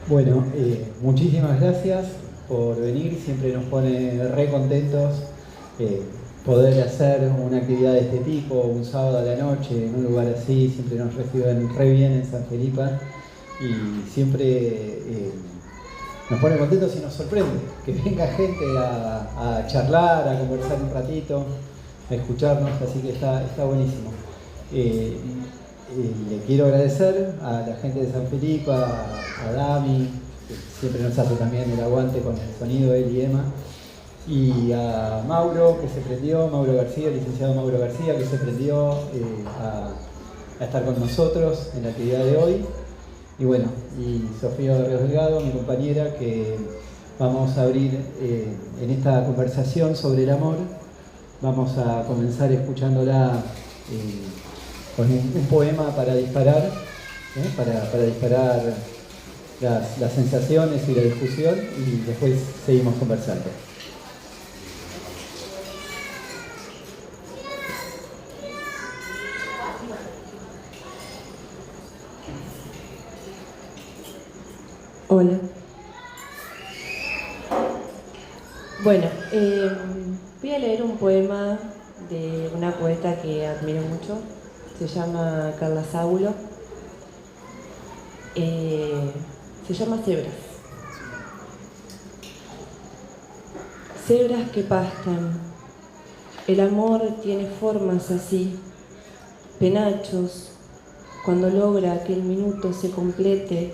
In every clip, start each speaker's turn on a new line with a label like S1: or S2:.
S1: Bueno, muchísimas gracias por venir, siempre nos pone re contentos poder hacer una actividad de este tipo, un sábado a la noche, en un lugar así, siempre nos reciben re bien en San Felipe y siempre nos pone contentos y nos sorprende que venga gente a charlar, a conversar un ratito, a escucharnos, así que está buenísimo. Le quiero agradecer a la gente de San Felipe, a Dami, que siempre nos hace también el aguante con el sonido, él y Emma, y a Mauro, que se prendió, Mauro García, el licenciado Mauro García, que se prendió a estar con nosotros en la actividad de hoy. Y bueno, y Sofía Ríos Delgado, mi compañera, que vamos a abrir en esta conversación sobre el amor. Vamos a comenzar escuchándola con un poema para disparar, para disparar las sensaciones y la discusión, y después seguimos conversando.
S2: Hola. Bueno, voy a leer un poema de una poeta que admiro mucho. Se llama Carla Saulo. Se llama Cebras. Cebras que pastan. El amor tiene formas así. Penachos. Cuando logra que el minuto se complete,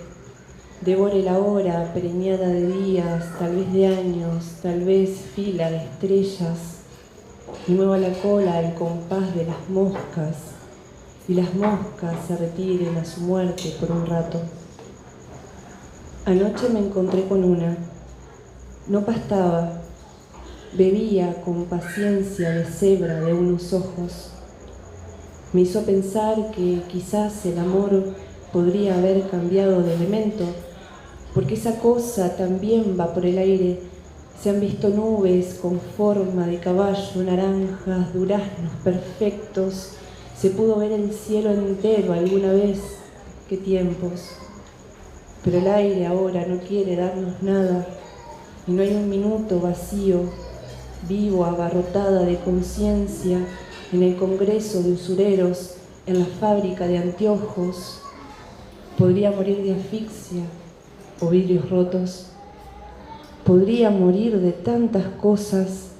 S2: devore la hora preñada de días, tal vez de años, tal vez fila de estrellas, y mueva la cola al compás de las moscas, y las moscas se retiren a su muerte por un rato. Anoche me encontré con una. No pastaba, bebía con paciencia de cebra de unos ojos. Me hizo pensar que quizás el amor podría haber cambiado de elemento, porque esa cosa también va por el aire. Se han visto nubes con forma de caballo, naranjas, duraznos perfectos. Se pudo ver el cielo entero alguna vez. ¡Qué tiempos! Pero el aire ahora no quiere darnos nada, y no hay un minuto vacío, vivo, abarrotada de conciencia, en el congreso de usureros, en la fábrica de anteojos. Podría morir de asfixia o vidrios rotos. Podría morir de tantas cosas,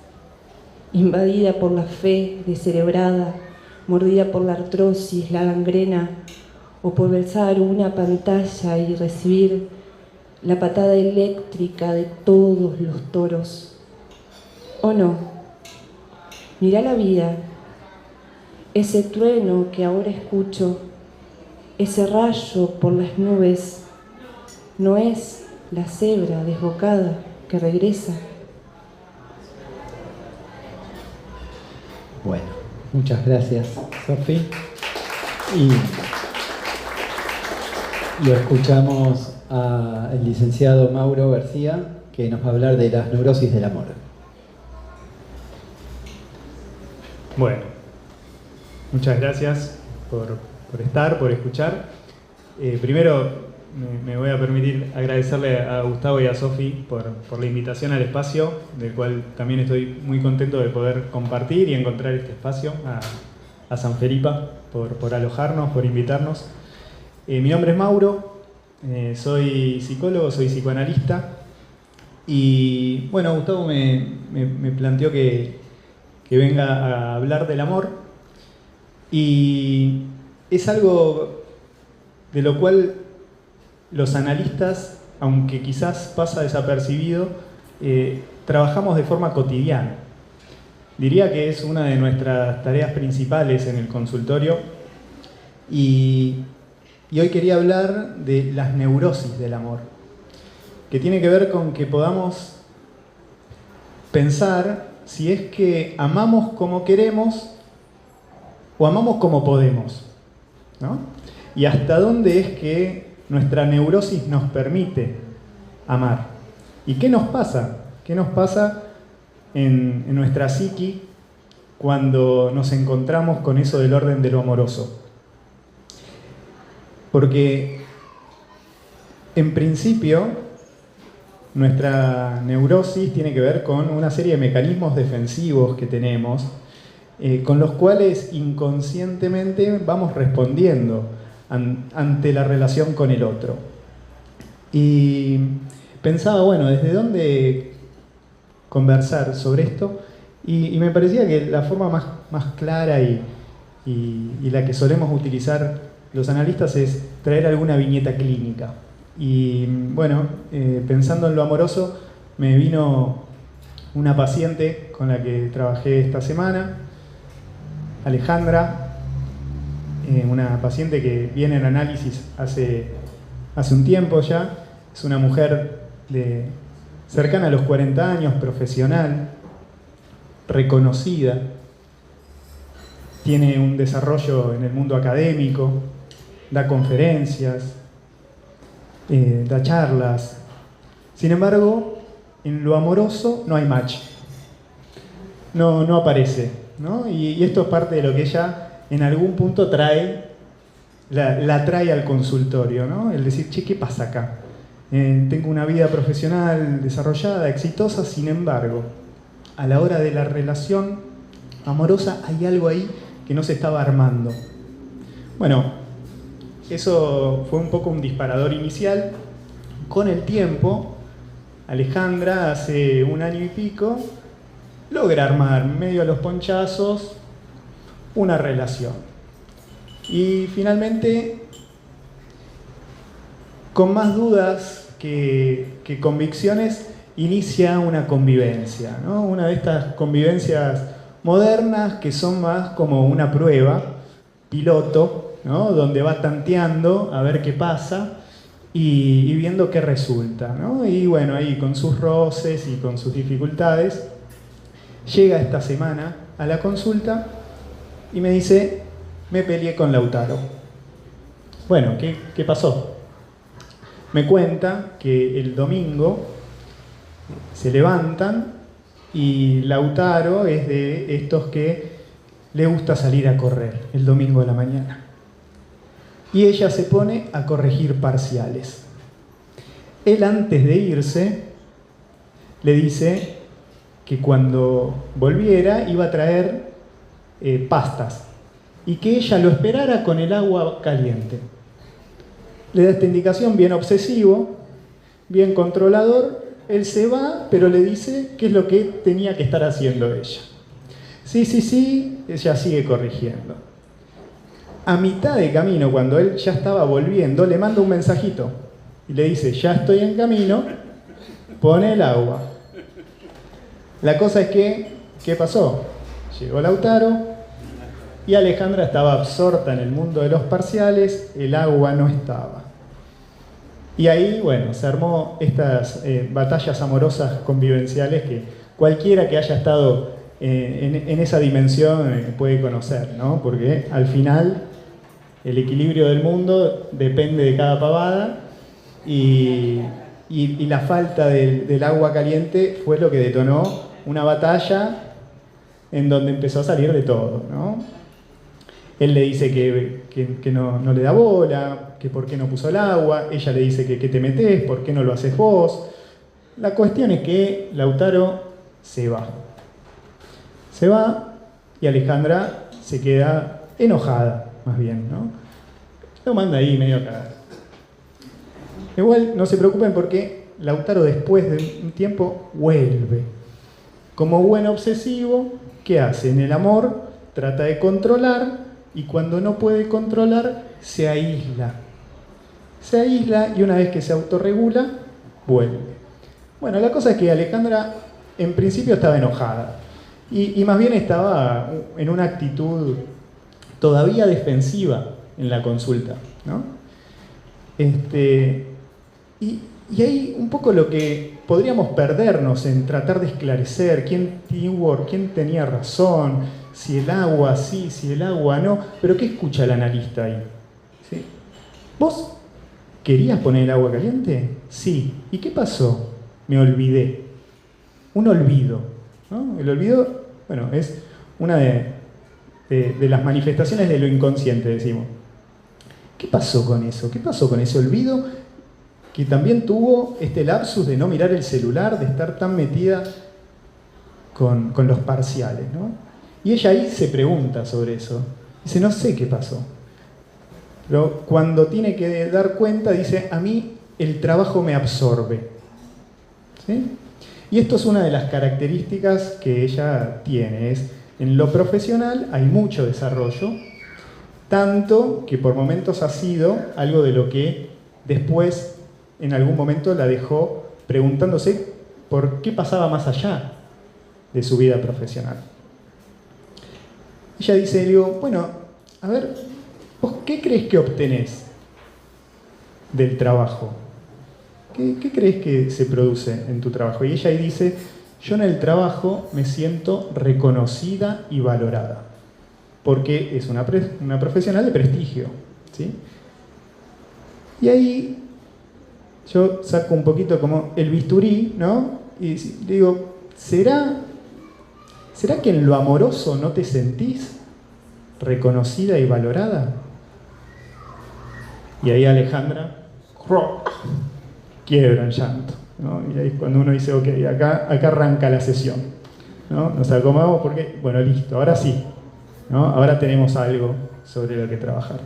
S2: invadida por la fe descerebrada, mordida por la artrosis, la gangrena, o por besar una pantalla y recibir la patada eléctrica de todos los toros. ¿O no? Mirá la vida, ese trueno que ahora escucho, ese rayo por las nubes, no es la cebra desbocada que regresa.
S1: Bueno, muchas gracias, Sofi. Y lo escuchamos al licenciado Mauro García, que nos va a hablar de las neurosis del amor.
S3: Bueno, muchas gracias por estar, por escuchar. Primero me voy a permitir agradecerle a Gustavo y a Sofi por la invitación al espacio, del cual también estoy muy contento de poder compartir y encontrar este espacio, a San Felipe, por alojarnos, por invitarnos. Mi nombre es Mauro, soy psicólogo, soy psicoanalista, y bueno, Gustavo me planteó que venga a hablar del amor, y es algo de lo cual los analistas, aunque quizás pasa desapercibido, trabajamos de forma cotidiana. Diría que es una de nuestras tareas principales en el consultorio, y hoy quería hablar de las neurosis del amor, que tiene que ver con que podamos pensar si es que amamos como queremos o amamos como podemos, ¿no? Y hasta dónde es que nuestra neurosis nos permite amar. ¿Y qué nos pasa? ¿Qué nos pasa en nuestra psiqui cuando nos encontramos con eso del orden de lo amoroso? Porque En principio, nuestra neurosis tiene que ver con una serie de mecanismos defensivos que tenemos, con los cuales inconscientemente vamos respondiendo ante la relación con el otro. Y pensaba, bueno, ¿desde dónde conversar sobre esto? Y me parecía que la forma más clara y la que solemos utilizar los analistas es traer alguna viñeta clínica. Y bueno, pensando en lo amoroso, me vino una paciente con la que trabajé esta semana, Alejandra, una paciente que viene en análisis hace un tiempo ya. Es una mujer cercana a los 40 años, profesional, reconocida, tiene un desarrollo en el mundo académico, da conferencias, da charlas. Sin embargo, en lo amoroso no hay match, no aparece, ¿no? Y esto es parte de lo que ella en algún punto la trae al consultorio, ¿no? El decir, che, ¿qué pasa acá? Tengo una vida profesional desarrollada, exitosa, sin embargo, a la hora de la relación amorosa hay algo ahí que no se estaba armando. Bueno, eso fue un poco un disparador inicial. Con el tiempo, Alejandra, hace 1 año y pico, logra armar, medio a los ponchazos, una relación. Y finalmente, con más dudas que convicciones, inicia una convivencia, ¿no? Una de estas convivencias modernas que son más como una prueba, piloto, ¿no? Donde va tanteando a ver qué pasa y viendo qué resulta, ¿no? Y bueno, ahí con sus roces y con sus dificultades, llega esta semana a la consulta y me dice, me peleé con Lautaro. Bueno, ¿qué pasó? Me cuenta que el domingo se levantan y Lautaro es de estos que le gusta salir a correr el domingo de la mañana. Y ella se pone a corregir parciales. Él, antes de irse, le dice que cuando volviera iba a traer pastas y que ella lo esperara con el agua caliente. Le da esta indicación, bien obsesivo, bien controlador. Él se va, pero le dice qué es lo que tenía que estar haciendo ella. Sí, ella sigue corrigiendo. A mitad de camino, cuando él ya estaba volviendo, le manda un mensajito y le dice, ya estoy en camino, pone el agua. La cosa es que, ¿qué pasó? Llegó Lautaro y Alejandra estaba absorta en el mundo de los parciales, el agua no estaba. Y ahí, bueno, se armó estas batallas amorosas convivenciales que cualquiera que haya estado en esa dimensión puede conocer, ¿no? Porque al final el equilibrio del mundo depende de cada pavada y la falta del agua caliente fue lo que detonó una batalla en donde empezó a salir de todo, ¿no? Él le dice que no le da bola, que por qué no puso el agua. Ella le dice que te metés, por qué no lo haces vos. La cuestión es que Lautaro se va. Se va y Alejandra se queda enojada, más bien, ¿no? Lo manda ahí medio a cagar. Igual no se preocupen porque Lautaro después de un tiempo vuelve. Como buen obsesivo, ¿qué hace? En el amor trata de controlar. Y cuando no puede controlar, se aísla. Se aísla y una vez que se autorregula, vuelve. Bueno, la cosa es que Alejandra en principio estaba enojada. Y más bien estaba en una actitud todavía defensiva en la consulta, ¿no? Y ahí un poco lo que podríamos perdernos en tratar de esclarecer quién tenía razón, si el agua sí, si el agua no, pero ¿qué escucha el analista ahí? ¿Sí? ¿Vos querías poner el agua caliente? Sí. ¿Y qué pasó? Me olvidé. Un olvido, ¿no? El olvido, bueno, es una de las manifestaciones de lo inconsciente, decimos. ¿Qué pasó con eso? ¿Qué pasó con ese olvido que también tuvo este lapsus de no mirar el celular, de estar tan metida con los parciales, ¿no? Y ella ahí se pregunta sobre eso. Dice, no sé qué pasó. Pero cuando tiene que dar cuenta, dice, a mí el trabajo me absorbe. ¿Sí? Y esto es una de las características que ella tiene. Es, en lo profesional hay mucho desarrollo, tanto que por momentos ha sido algo de lo que después, en algún momento, la dejó preguntándose por qué pasaba más allá de su vida profesional. Ella dice, le digo, bueno, a ver, ¿vos qué crees que obtenés del trabajo? ¿Qué crees que se produce en tu trabajo? Y ella ahí dice, yo en el trabajo me siento reconocida y valorada, porque es una profesional de prestigio, ¿sí? Y ahí yo saco un poquito como el bisturí, ¿no? Y digo, ¿será que en lo amoroso no te sentís reconocida y valorada? Y ahí Alejandra quiebra en llanto, ¿no? Y ahí es cuando uno dice, ok, acá arranca la sesión, ¿no? Nos acomodamos porque, bueno, listo, ahora sí, ¿no? Ahora tenemos algo sobre lo que trabajar.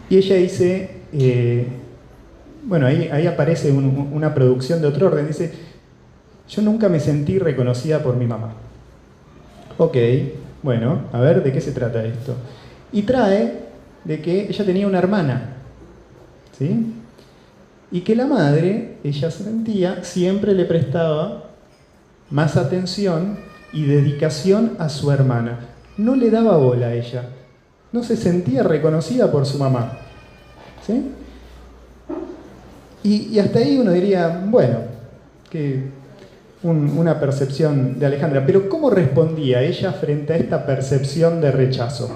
S3: Y ella dice, bueno, ahí aparece una producción de otro orden, dice, yo nunca me sentí reconocida por mi mamá. Ok, bueno, a ver, ¿de qué se trata esto? Y trae de que ella tenía una hermana, ¿sí? Y que la madre, ella sentía, siempre le prestaba más atención y dedicación a su hermana. No le daba bola a ella. No se sentía reconocida por su mamá. ¿Sí? Y hasta ahí uno diría, bueno, que una percepción de Alejandra. Pero ¿cómo respondía ella frente a esta percepción de rechazo?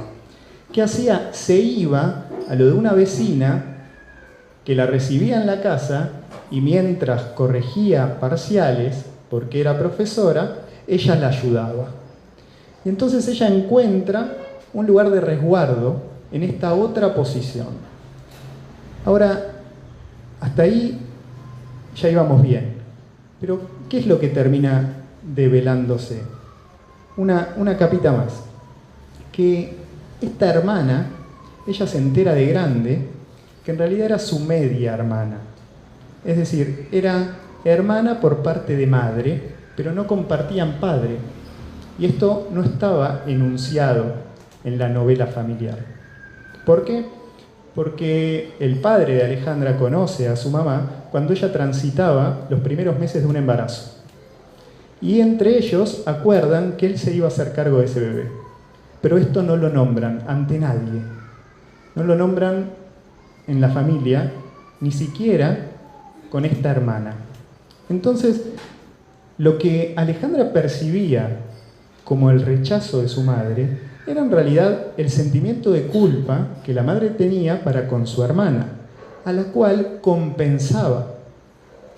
S3: ¿Qué hacía? Se iba a lo de una vecina que la recibía en la casa y mientras corregía parciales, porque era profesora, ella la ayudaba. Y entonces ella encuentra un lugar de resguardo en esta otra posición. Ahora, hasta ahí ya íbamos bien. Pero, ¿qué es lo que termina develándose? Una capita más. Que esta hermana, ella se entera de grande que en realidad era su media hermana. Es decir, era hermana por parte de madre, pero no compartían padre. Y esto no estaba enunciado en la novela familiar. ¿Por qué? Porque el padre de Alejandra conoce a su mamá cuando ella transitaba los primeros meses de un embarazo. Y entre ellos acuerdan que él se iba a hacer cargo de ese bebé. Pero esto no lo nombran ante nadie. No lo nombran en la familia, ni siquiera con esta hermana. Entonces, lo que Alejandra percibía como el rechazo de su madre era en realidad el sentimiento de culpa que la madre tenía para con su hermana, a la cual compensaba.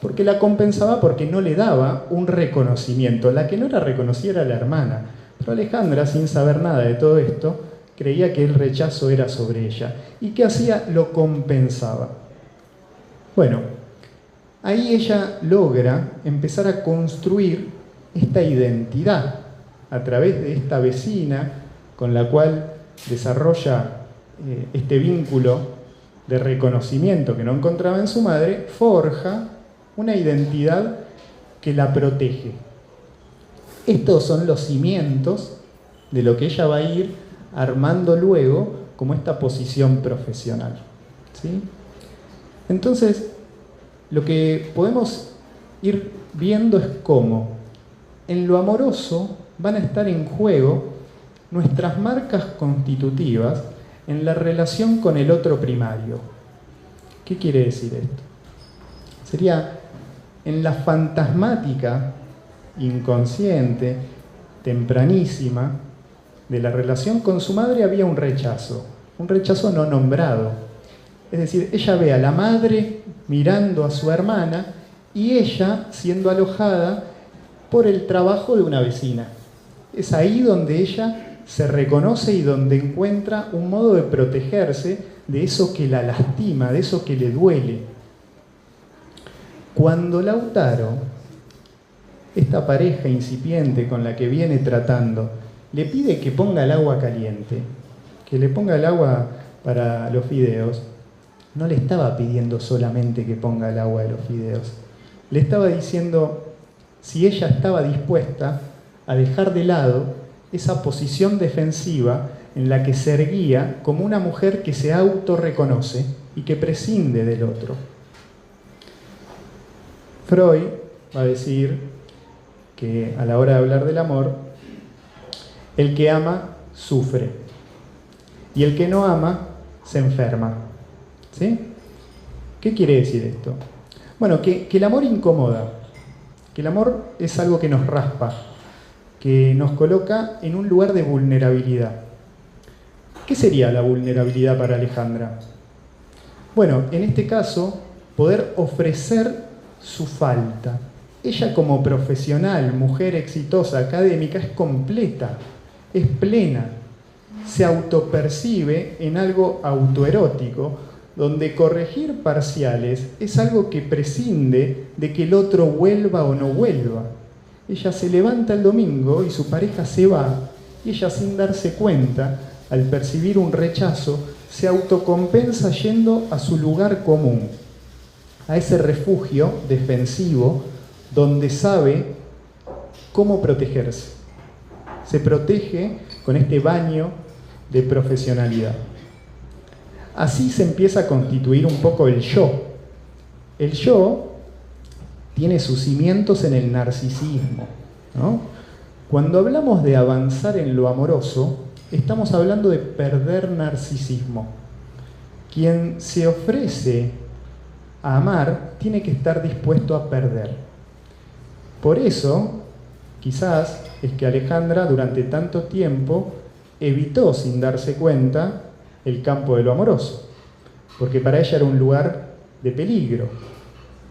S3: Porque la compensaba porque no le daba un reconocimiento. La que no era reconocida era la hermana. Pero Alejandra, sin saber nada de todo esto, creía que el rechazo era sobre ella. ¿Y qué hacía? Lo compensaba. Bueno, ahí ella logra empezar a construir esta identidad a través de esta vecina con la cual desarrolla este vínculo de reconocimiento que no encontraba en su madre, forja una identidad que la protege. Estos son los cimientos de lo que ella va a ir armando luego como esta posición profesional. ¿Sí? Entonces, lo que podemos ir viendo es cómo en lo amoroso van a estar en juego nuestras marcas constitutivas en la relación con el otro primario. ¿Qué quiere decir esto? Sería en la fantasmática, inconsciente, tempranísima, de la relación con su madre había un rechazo no nombrado. Es decir, ella ve a la madre mirando a su hermana y ella siendo alojada por el trabajo de una vecina. Es ahí donde ella se reconoce y donde encuentra un modo de protegerse de eso que la lastima, de eso que le duele. Cuando Lautaro, esta pareja incipiente con la que viene tratando, le pide que ponga el agua caliente, que le ponga el agua para los fideos, no le estaba pidiendo solamente que ponga el agua de los fideos. Le estaba diciendo si ella estaba dispuesta a dejar de lado esa posición defensiva en la que se erguía como una mujer que se autorreconoce y que prescinde del otro. Freud va a decir que a la hora de hablar del amor, el que ama sufre y el que no ama se enferma. ¿Sí? ¿Qué quiere decir esto? Bueno, que el amor incomoda, que el amor es algo que nos raspa, que nos coloca en un lugar de vulnerabilidad. ¿Qué sería la vulnerabilidad para Alejandra? Bueno, en este caso, poder ofrecer su falta. Ella como profesional, mujer exitosa, académica, es completa, es plena, se autopercibe en algo autoerótico, donde corregir parciales es algo que prescinde de que el otro vuelva o no vuelva. Ella se levanta el domingo y su pareja se va, y ella, sin darse cuenta, al percibir un rechazo, se autocompensa yendo a su lugar común, a ese refugio defensivo donde sabe cómo protegerse. Se protege con este baño de profesionalidad. Así se empieza a constituir un poco el yo. El yo tiene sus cimientos en el narcisismo, ¿no? Cuando hablamos de avanzar en lo amoroso, estamos hablando de perder narcisismo. Quien se ofrece a amar tiene que estar dispuesto a perder. Por eso, quizás, es que Alejandra durante tanto tiempo evitó, sin darse cuenta, el campo de lo amoroso, porque para ella era un lugar de peligro.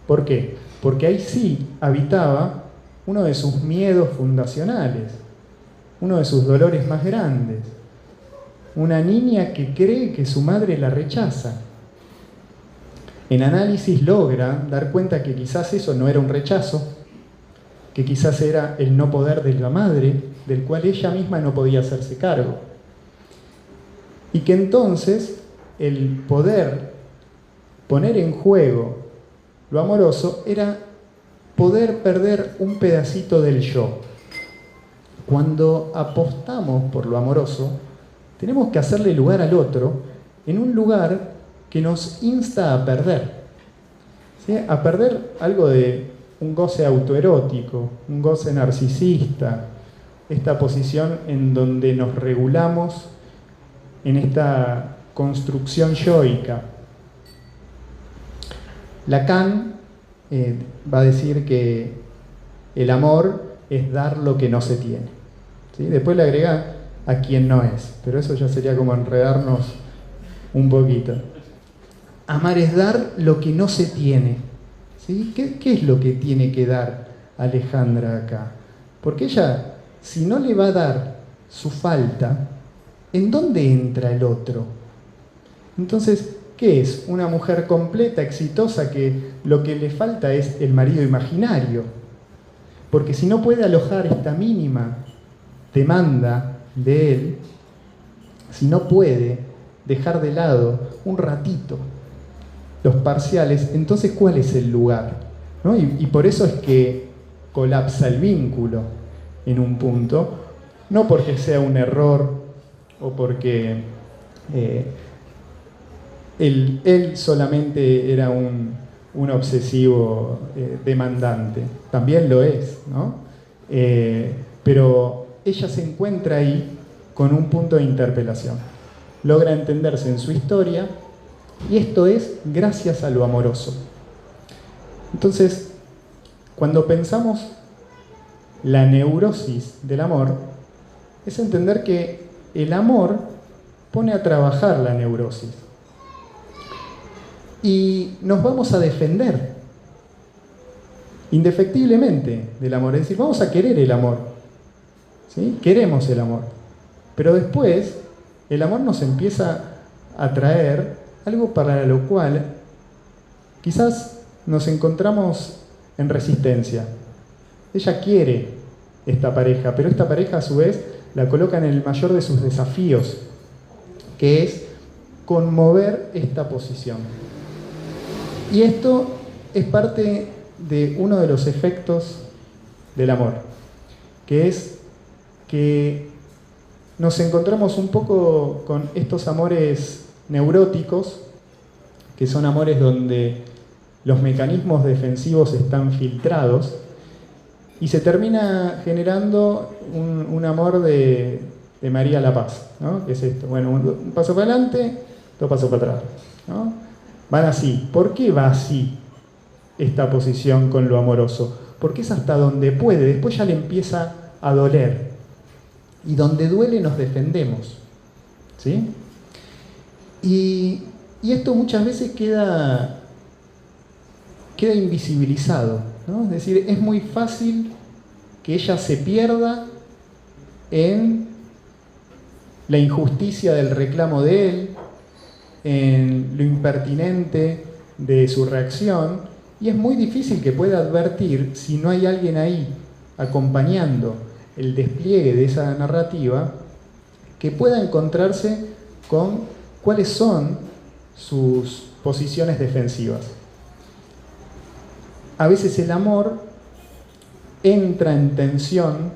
S3: ¿Por qué? Porque ahí sí habitaba uno de sus miedos fundacionales, uno de sus dolores más grandes, una niña que cree que su madre la rechaza. En análisis logra dar cuenta que quizás eso no era un rechazo, que quizás era el no poder de la madre, del cual ella misma no podía hacerse cargo. Y que entonces el poder poner en juego lo amoroso era poder perder un pedacito del yo. Cuando apostamos por lo amoroso, tenemos que hacerle lugar al otro en un lugar que nos insta a perder. ¿Sí? A perder algo de un goce autoerótico, un goce narcisista, esta posición en donde nos regulamos en esta construcción yoica. Lacan va a decir que el amor es dar lo que no se tiene. ¿Sí? Después le agrega a quien no es, pero eso ya sería como enredarnos un poquito. Amar es dar lo que no se tiene. ¿Sí? ¿Qué es lo que tiene que dar Alejandra acá? Porque ella, si no le va a dar su falta, ¿en dónde entra el otro? Entonces, ¿qué es? Una mujer completa, exitosa, que lo que le falta es el marido imaginario. Porque si no puede alojar esta mínima demanda de él, si no puede dejar de lado un ratito los parciales, entonces ¿cuál es el lugar? ¿No? Y por eso es que colapsa el vínculo en un punto, no porque sea un error o porque él solamente era un obsesivo demandante. También lo es, ¿no? Pero ella se encuentra ahí con un punto de interpelación. Logra entenderse en su historia y esto es gracias a lo amoroso. Entonces, cuando pensamos la neurosis del amor, es entender que el amor pone a trabajar la neurosis. Y nos vamos a defender indefectiblemente del amor. Es decir, vamos a querer el amor. ¿Sí? Queremos el amor. Pero después, el amor nos empieza a traer algo para lo cual quizás nos encontramos en resistencia. Ella quiere esta pareja, pero esta pareja a su vez la coloca en el mayor de sus desafíos, que es conmover esta posición. Y esto es parte de uno de los efectos del amor, que es que nos encontramos un poco con estos amores neuróticos, que son amores donde los mecanismos defensivos están filtrados, y se termina generando un amor de María La Paz, ¿no? ¿Qué es esto? Bueno, un paso para adelante, dos pasos para atrás, ¿no? Van así. ¿Por qué va así esta posición con lo amoroso? Porque es hasta donde puede, después ya le empieza a doler. Y donde duele nos defendemos, ¿sí? Y esto muchas veces queda invisibilizado, ¿no? Es decir, es muy fácil que ella se pierda en la injusticia del reclamo de él, en lo impertinente de su reacción, y es muy difícil que pueda advertir si no hay alguien ahí acompañando el despliegue de esa narrativa, que pueda encontrarse con cuáles son sus posiciones defensivas. A veces el amor entra en tensión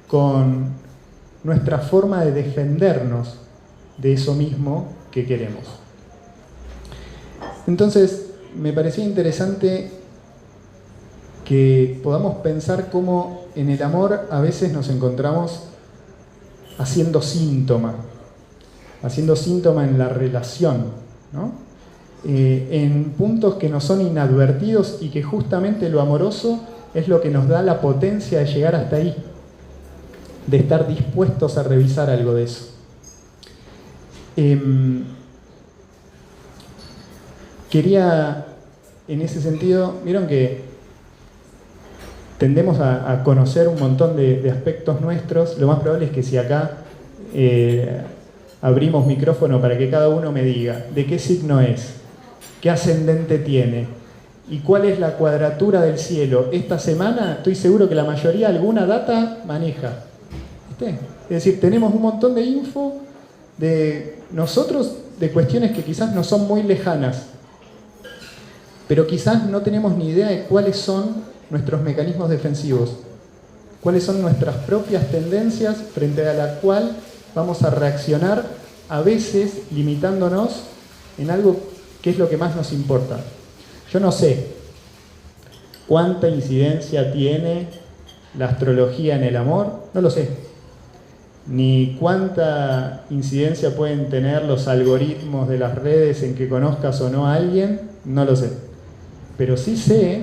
S3: con nuestra forma de defendernos de eso mismo que queremos. Entonces, me parecía interesante que podamos pensar cómo en el amor a veces nos encontramos haciendo síntoma en la relación, ¿no? En puntos que nos son inadvertidos y que justamente lo amoroso es lo que nos da la potencia de llegar hasta ahí, de estar dispuestos a revisar algo de eso. Quería, en ese sentido, vieron que tendemos a conocer un montón de aspectos nuestros. Lo más probable es que si acá abrimos micrófono para que cada uno me diga de qué signo es, qué ascendente tiene y cuál es la cuadratura del cielo esta semana, estoy seguro que la mayoría alguna data maneja. ¿Viste? Es decir, tenemos un montón de info de nosotros, de cuestiones que quizás no son muy lejanas, pero quizás no tenemos ni idea de cuáles son nuestros mecanismos defensivos, cuáles son nuestras propias tendencias frente a la cual vamos a reaccionar, a veces limitándonos en algo que es lo que más nos importa. Yo no sé cuánta incidencia tiene la astrología en el amor, no lo sé. Ni cuánta incidencia pueden tener los algoritmos de las redes en que conozcas o no a alguien, no lo sé. Pero sí sé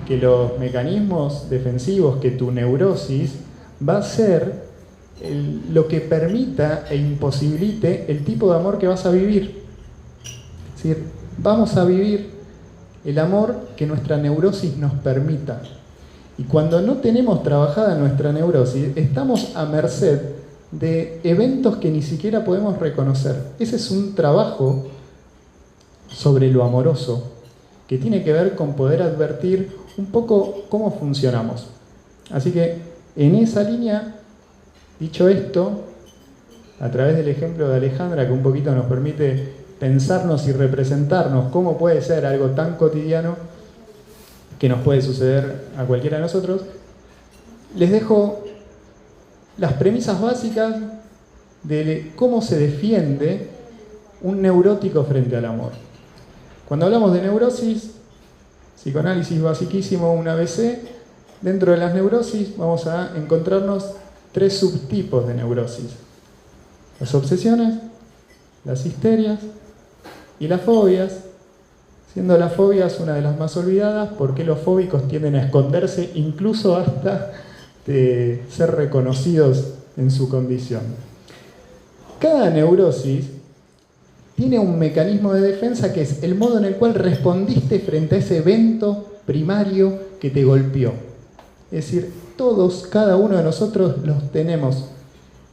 S3: que los mecanismos defensivos, que tu neurosis va a ser lo que permita e imposibilite el tipo de amor que vas a vivir. Es decir, vamos a vivir el amor que nuestra neurosis nos permita. Y cuando no tenemos trabajada nuestra neurosis, estamos a merced de eventos que ni siquiera podemos reconocer. Ese es un trabajo sobre lo amoroso, que tiene que ver con poder advertir un poco cómo funcionamos. Así que, en esa línea, dicho esto, a través del ejemplo de Alejandra, que un poquito nos permite pensarnos y representarnos cómo puede ser algo tan cotidiano que nos puede suceder a cualquiera de nosotros, les dejo las premisas básicas de cómo se defiende un neurótico frente al amor. Cuando hablamos de neurosis, psicoanálisis basiquísimo, un ABC, dentro de las neurosis vamos a encontrarnos 3 subtipos de neurosis: las obsesiones, las histerias y las fobias, siendo las fobias una de las más olvidadas porque los fóbicos tienden a esconderse incluso hasta de ser reconocidos en su condición. Cada neurosis tiene un mecanismo de defensa que es el modo en el cual respondiste frente a ese evento primario que te golpeó. Es decir, todos, cada uno de nosotros los tenemos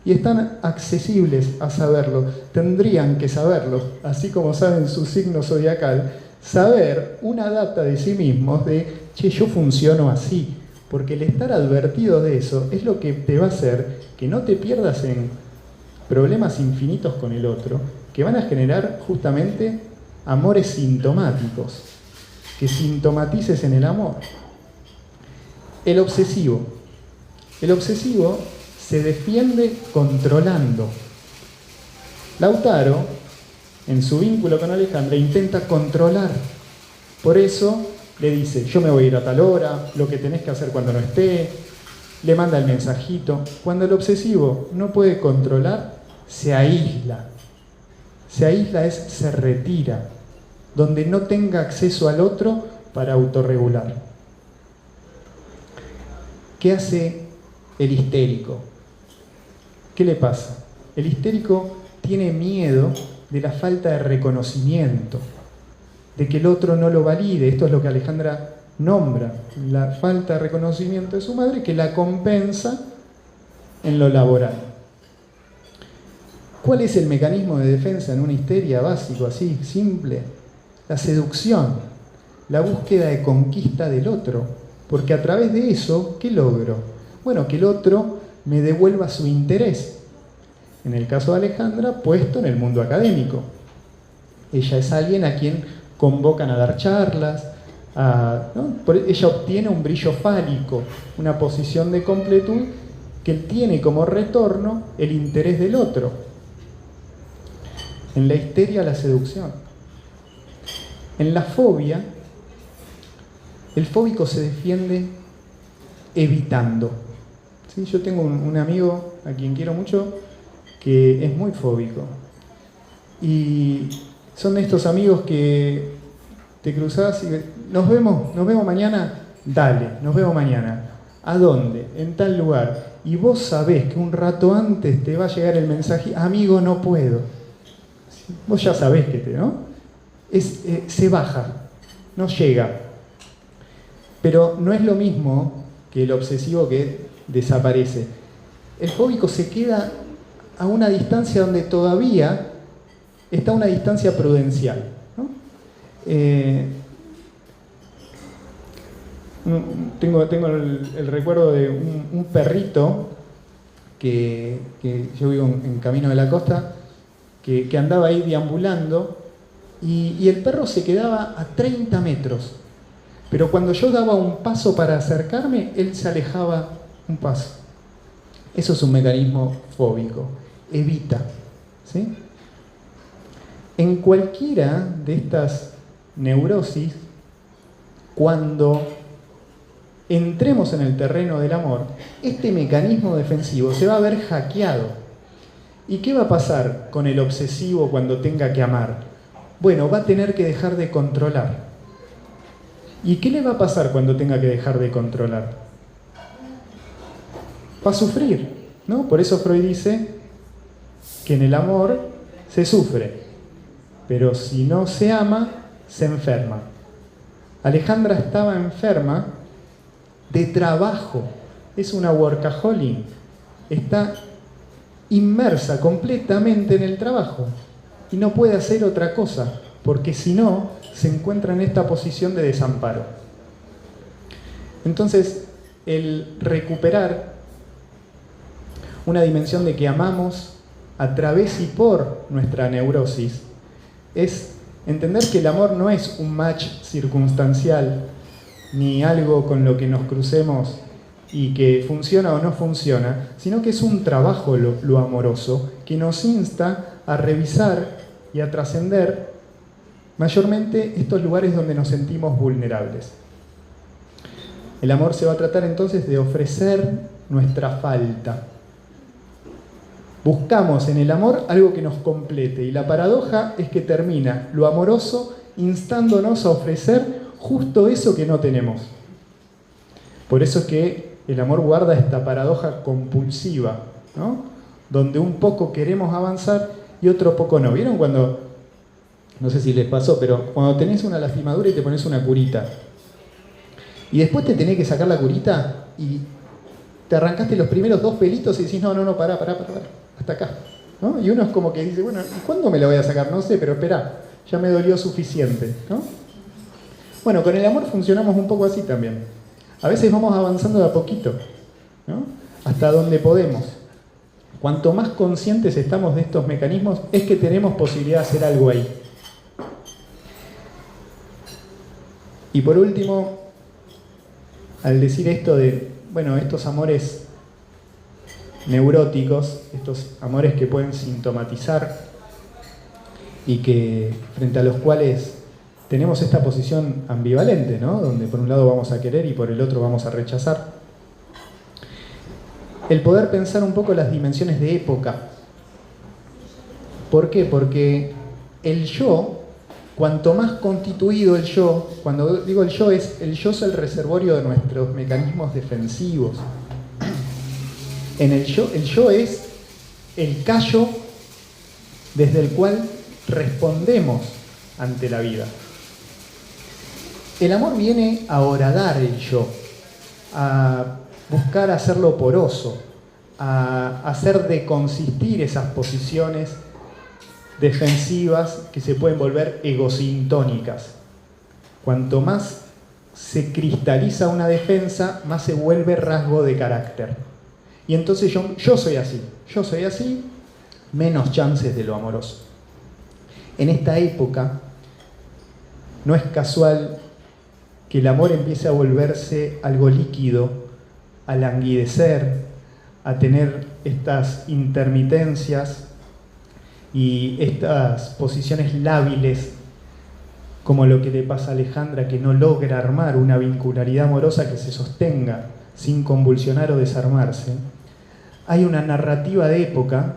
S4: y están accesibles a saberlo. Tendrían que saberlo, así como saben su signo zodiacal, saber una data de sí mismos de, che, yo funciono así, porque el estar advertido de eso es lo que te va a hacer que no te pierdas en problemas infinitos con el otro, que van a generar justamente amores sintomáticos, que sintomatices en el amor. El obsesivo se defiende controlando. Lautaro, en su vínculo con Alejandra, intenta controlar. Por eso le dice, yo me voy a ir a tal hora, lo que tenés que hacer cuando no esté, le manda el mensajito. Cuando el obsesivo no puede controlar, se aísla. Se aísla es se retira, donde no tenga acceso al otro para autorregular. ¿Qué hace el histérico? ¿Qué le pasa? El histérico tiene miedo de la falta de reconocimiento, de que el otro no lo valide. Esto es lo que Alejandra nombra, la falta de reconocimiento de su madre, que la compensa en lo laboral. ¿Cuál es el mecanismo de defensa en una histeria básico, así, simple? La seducción, la búsqueda de conquista del otro, porque a través de eso, ¿qué logro? Bueno, que el otro me devuelva su interés. En el caso de Alejandra, puesto en el mundo académico. Ella es alguien a quien convocan a dar charlas, ¿no? Ella obtiene un brillo fálico, una posición de completud que tiene como retorno el interés del otro. En la histeria, la seducción. En la fobia, el fóbico se defiende evitando. ¿Sí? Yo tengo un amigo a quien quiero mucho que es muy fóbico. Y son de estos amigos que te cruzás y nos vemos mañana, dale, nos vemos mañana. ¿A dónde? En tal lugar. Y vos sabés que un rato antes te va a llegar el mensaje, amigo, no puedo. ¿Sí? Vos ya sabés que ¿no? Se baja, no llega. Pero no es lo mismo que el obsesivo que desaparece. El fóbico se queda a una distancia donde todavía está una distancia prudencial, ¿no? Tengo el recuerdo de un perrito que yo vivo en Camino de la Costa, que andaba ahí deambulando y el perro se quedaba a 30 metros. Pero cuando yo daba un paso para acercarme, él se alejaba un paso. Eso es un mecanismo fóbico. Evita. ¿Sí? En cualquiera de estas neurosis, cuando entremos en el terreno del amor, este mecanismo defensivo se va a ver hackeado. ¿Y qué va a pasar con el obsesivo cuando tenga que amar? Bueno, va a tener que dejar de controlar. ¿Y qué le va a pasar cuando tenga que dejar de controlar? Va a sufrir, ¿no? Por eso Freud dice que en el amor se sufre, pero si no se ama, se enferma. Alejandra estaba enferma de trabajo, es una workaholic, está inmersa completamente en el trabajo y no puede hacer otra cosa, porque si no, se encuentra en esta posición de desamparo. Entonces, el recuperar una dimensión de que amamos a través y por nuestra neurosis es entender que el amor no es un match circunstancial ni algo con lo que nos crucemos y que funciona o no funciona, sino que es un trabajo lo amoroso que nos insta a revisar y a trascender mayormente estos lugares donde nos sentimos vulnerables. El amor se va a tratar entonces de ofrecer nuestra falta. Buscamos en el amor algo que nos complete y la paradoja es que termina lo amoroso instándonos a ofrecer justo eso que no tenemos. Por eso es que el amor guarda esta paradoja compulsiva, ¿no? Donde un poco queremos avanzar y otro poco no. ¿Vieron cuando, no sé si les pasó, pero cuando tenés una lastimadura y te pones una curita y después te tenés que sacar la curita y te arrancaste los primeros 2 pelitos y decís, no, pará, hasta acá, ¿no? Y uno es como que dice, bueno, ¿y cuándo me lo voy a sacar? No sé, pero esperá, ya me dolió suficiente, ¿no? Bueno, con el amor funcionamos un poco así también. A veces vamos avanzando de a poquito, ¿no? Hasta donde podemos. Cuanto más conscientes estamos de estos mecanismos, es que tenemos posibilidad de hacer algo ahí. Y por último, al decir esto de, bueno, estos amores neuróticos, estos amores que pueden sintomatizar y que frente a los cuales tenemos esta posición ambivalente, ¿no? Donde por un lado vamos a querer y por el otro vamos a rechazar. El poder pensar un poco las dimensiones de época. ¿Por qué? Porque el yo, cuanto más constituido el yo, cuando digo el yo es el reservorio de nuestros mecanismos defensivos. El yo es el callo desde el cual respondemos ante la vida. El amor viene a horadar el yo, a buscar hacerlo poroso, a hacer deconsistir esas posiciones defensivas que se pueden volver egosintónicas. Cuanto más se cristaliza una defensa, más se vuelve rasgo de carácter. Y entonces yo soy así, menos chances de lo amoroso. En esta época no es casual que el amor empiece a volverse algo líquido, a languidecer, a tener estas intermitencias y estas posiciones lábiles, como lo que le pasa a Alejandra, que no logra armar una vincularidad amorosa que se sostenga sin convulsionar o desarmarse. Hay una narrativa de época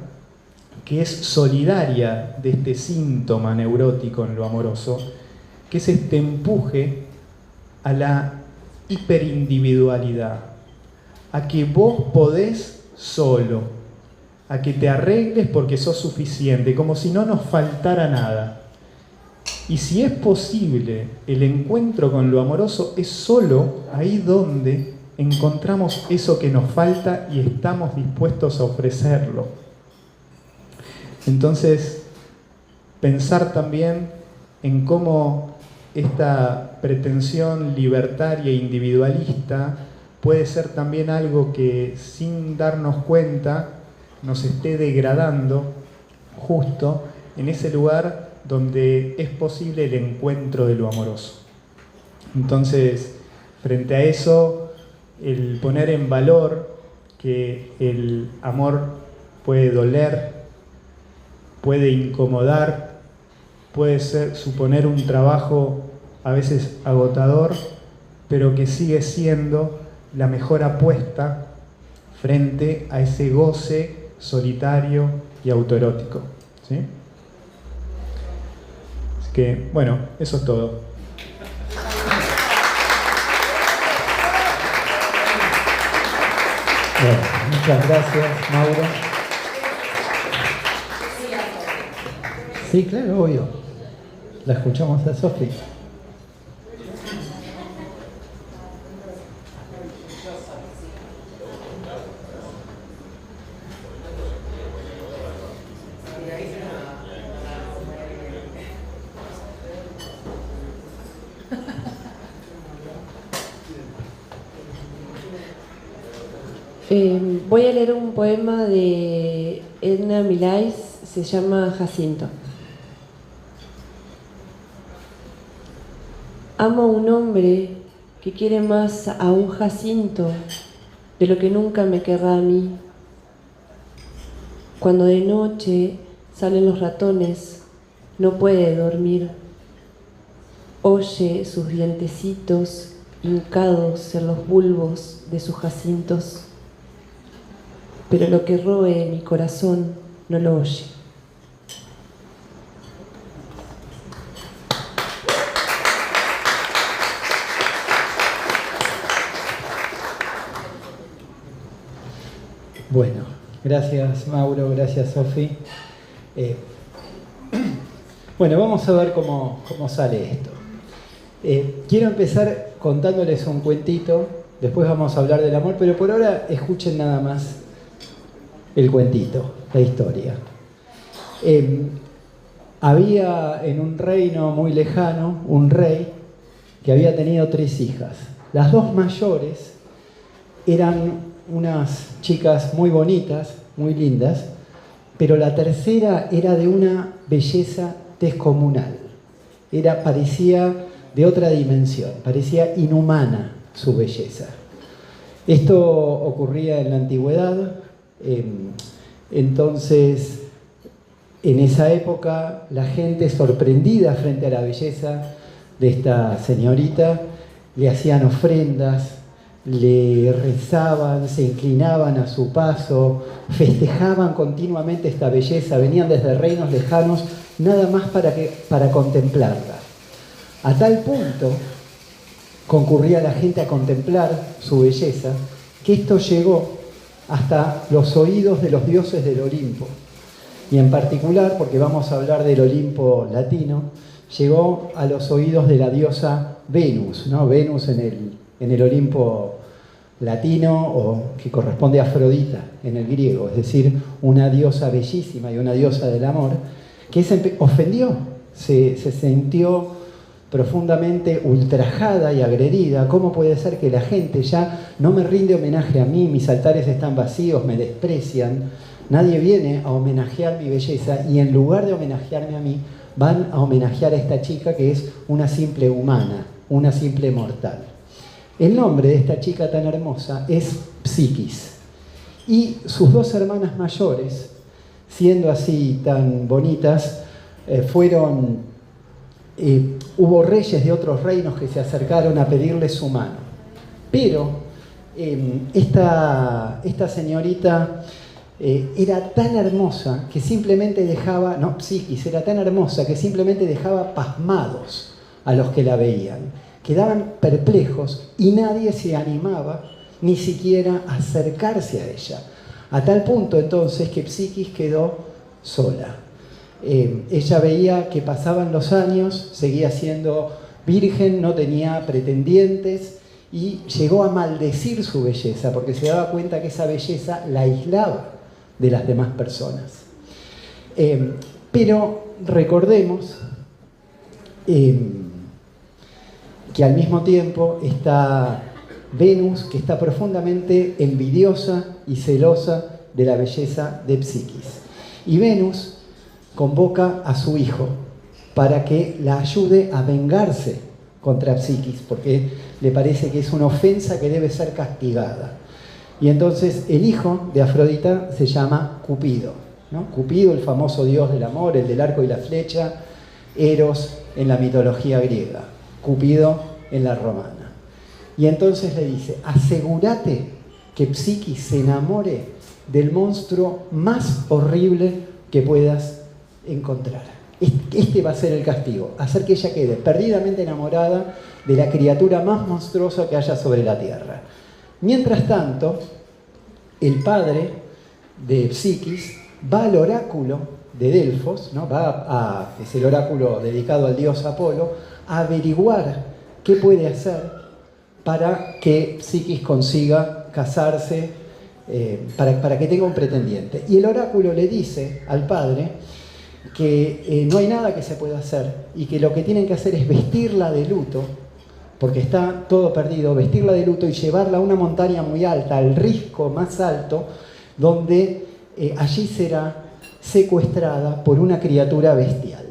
S4: que es solidaria de este síntoma neurótico en lo amoroso, que es este empuje a la hiperindividualidad, a que vos podés solo, a que te arregles porque sos suficiente, como si no nos faltara nada. Y si es posible, el encuentro con lo amoroso es solo ahí donde encontramos eso que nos falta y estamos dispuestos a ofrecerlo. Entonces, pensar también en cómo esta pretensión libertaria e individualista puede ser también algo que sin darnos cuenta nos esté degradando justo en ese lugar donde es posible el encuentro de lo amoroso. Entonces, frente a eso, el poner en valor que el amor puede doler, puede incomodar, puede suponer un trabajo a veces agotador, pero que sigue siendo la mejor apuesta frente a ese goce solitario y autoerótico, ¿sí? Así que, bueno, eso es todo.
S1: Bueno, muchas gracias, Mauro. Sí, claro, obvio. La escuchamos a Sofi.
S2: Voy a leer un poema de Edna Milais, se llama Jacinto. Amo a un hombre que quiere más a un Jacinto de lo que nunca me querrá a mí. Cuando de noche salen los ratones, no puede dormir. Oye sus dientecitos hincados en los bulbos de sus jacintos. Pero lo que roe mi corazón no lo oye.
S1: Bueno, gracias Mauro, gracias Sofi. Bueno, vamos a ver cómo sale esto. Quiero empezar contándoles un cuentito después vamos a hablar del amor, pero por ahora escuchen nada más el cuentito, la historia. Había en un reino muy lejano un rey que había tenido 3 hijas. Las 2 mayores eran unas chicas muy bonitas, muy lindas, pero la tercera era de una belleza descomunal. Parecía de otra dimensión, parecía inhumana su belleza. Esto ocurría en la antigüedad, entonces en esa época la gente, sorprendida frente a la belleza de esta señorita, le hacían ofrendas, le rezaban, se inclinaban a su paso, festejaban continuamente esta belleza, venían desde reinos lejanos nada más para contemplarla. A tal punto concurría la gente a contemplar su belleza, que esto llegó hasta los oídos de los dioses del Olimpo. Y en particular, porque vamos a hablar del Olimpo latino, llegó a los oídos de la diosa Venus, ¿no? Venus en el Olimpo latino, o que corresponde a Afrodita en el griego, es decir, una diosa bellísima y una diosa del amor, que se ofendió, se sintió profundamente ultrajada y agredida. ¿Cómo puede ser que la gente ya no me rinde homenaje a mí, mis altares están vacíos, me desprecian, nadie viene a homenajear mi belleza, y en lugar de homenajearme a mí, van a homenajear a esta chica que es una simple humana, una simple mortal? El nombre de esta chica tan hermosa es Psiquis, y sus 2 hermanas mayores, siendo así tan bonitas, hubo reyes de otros reinos que se acercaron a pedirle su mano. Pero esta señorita era tan hermosa que simplemente Psiquis era tan hermosa que simplemente dejaba pasmados a los que la veían. Quedaban perplejos y nadie se animaba ni siquiera a acercarse a ella. A tal punto entonces que Psiquis quedó sola. Ella veía que pasaban los años, seguía siendo virgen, no tenía pretendientes, y llegó a maldecir su belleza porque se daba cuenta que esa belleza la aislaba de las demás personas. Pero recordemos que al mismo tiempo está Venus, que está profundamente envidiosa y celosa de la belleza de Psiquis. Y Venus convoca a su hijo para que la ayude a vengarse contra Psiquis, porque le parece que es una ofensa que debe ser castigada. Y entonces el hijo de Afrodita se llama Cupido, ¿no? Cupido, el famoso dios del amor, el del arco y la flecha, Eros en la mitología griega, Cupido en la romana. Y entonces le dice: asegúrate que Psiquis se enamore del monstruo más horrible que puedas encontrar. Este va a ser el castigo, hacer que ella quede perdidamente enamorada de la criatura más monstruosa que haya sobre la tierra. Mientras tanto, el padre de Psiquis va al oráculo de Delfos, ¿no? Es el oráculo dedicado al dios Apolo, a averiguar qué puede hacer para que Psiquis consiga casarse, para que tenga un pretendiente. Y el oráculo le dice al padre que no hay nada que se pueda hacer y que lo que tienen que hacer es vestirla de luto, porque está todo perdido, vestirla de luto y llevarla a una montaña muy alta, al risco más alto, donde allí será secuestrada por una criatura bestial.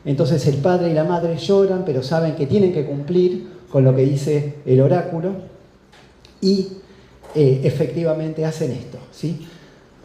S1: Entonces el padre y la madre lloran, pero saben que tienen que cumplir con lo que dice el oráculo, y efectivamente hacen esto, ¿sí?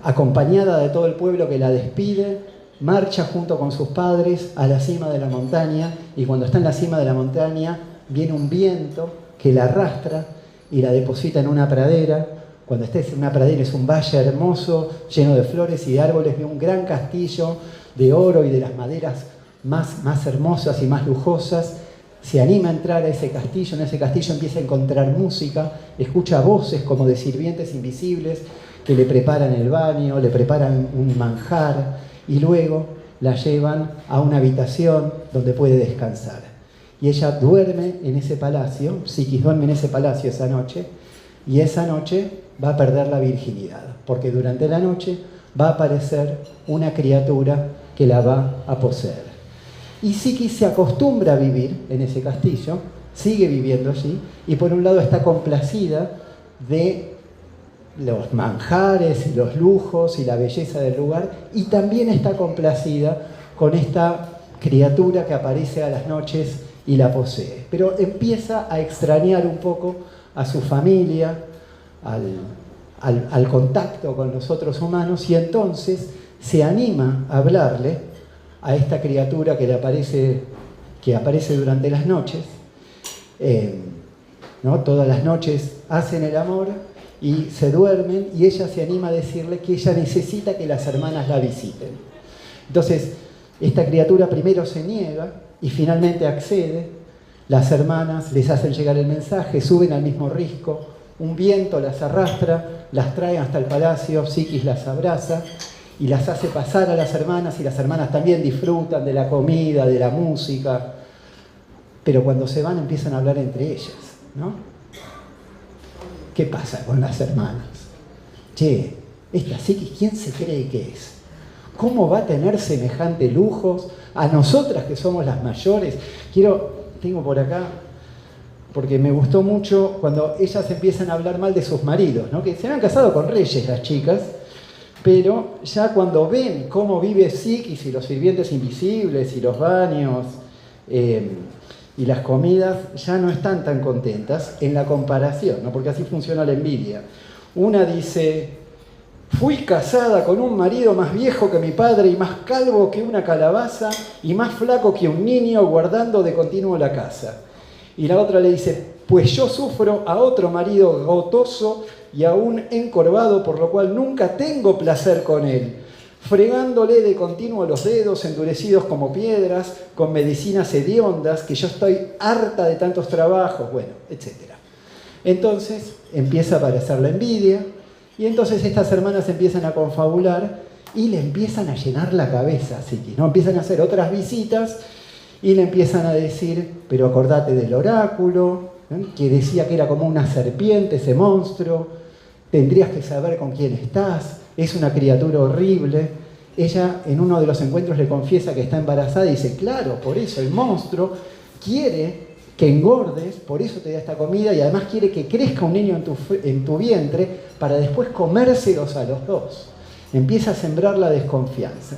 S1: Acompañada de todo el pueblo que la despide, marcha junto con sus padres a la cima de la montaña, y cuando está en la cima de la montaña viene un viento que la arrastra y la deposita en una pradera. Cuando estés en una pradera es un valle hermoso, lleno de flores y de árboles, de un gran castillo de oro y de las maderas más hermosas y más lujosas. Se anima a entrar a ese castillo, en ese castillo empieza a encontrar música, escucha voces como de sirvientes invisibles que le preparan el baño, le preparan un manjar, y luego la llevan a una habitación donde puede descansar. y ella duerme en ese palacio, Psiquis duerme en ese palacio esa noche, y esa noche va a perder la virginidad, porque durante la noche va a aparecer una criatura que la va a poseer. Y Psiquis se acostumbra a vivir en ese castillo, sigue viviendo allí, y por un lado está complacida de los manjares y los lujos y la belleza del lugar, y también está complacida con esta criatura que aparece a las noches y la posee. Pero empieza a extrañar un poco a su familia, al contacto con los otros humanos, y entonces se anima a hablarle a esta criatura que aparece durante las noches. ¿No? Todas las noches hacen el amor y se duermen, y ella se anima a decirle que ella necesita que las hermanas la visiten. Entonces, esta criatura primero se niega y finalmente accede. Las hermanas les hacen llegar el mensaje, suben al mismo risco, un viento las arrastra, las trae hasta el palacio, Psiquis las abraza y las hace pasar a las hermanas, y las hermanas también disfrutan de la comida, de la música, pero cuando se van empiezan a hablar entre ellas, ¿no? ¿Qué pasa con las hermanas? Che, esta Psiquis, ¿quién se cree que es? ¿Cómo va a tener semejante lujos? A nosotras que somos las mayores. Tengo por acá, porque me gustó mucho cuando ellas empiezan a hablar mal de sus maridos, ¿no? Que se han casado con reyes las chicas, pero ya cuando ven cómo vive Psiquis y los sirvientes invisibles y los baños y las comidas, ya no están tan contentas en la comparación, ¿no? Porque así funciona la envidia. Una dice: fui casada con un marido más viejo que mi padre y más calvo que una calabaza y más flaco que un niño, guardando de continuo la casa. Y la otra le dice: pues yo sufro a otro marido gotoso y aún encorvado, por lo cual nunca tengo placer con él, fregándole de continuo los dedos endurecidos como piedras, con medicinas hediondas, que yo estoy harta de tantos trabajos, bueno, etc. Entonces empieza a aparecer la envidia, y entonces estas hermanas empiezan a confabular y le empiezan a llenar la cabeza a Psiquis, ¿no? Empiezan a hacer otras visitas y le empiezan a decir: pero acordate del oráculo, ¿eh? Que decía que era como una serpiente ese monstruo, tendrías que saber con quién estás, es una criatura horrible. Ella en uno de los encuentros le confiesa que está embarazada y dice: claro, por eso el monstruo quiere que engordes, por eso te da esta comida, y además quiere que crezca un niño en tu vientre para después comérselos a los dos. Empieza a sembrar la desconfianza,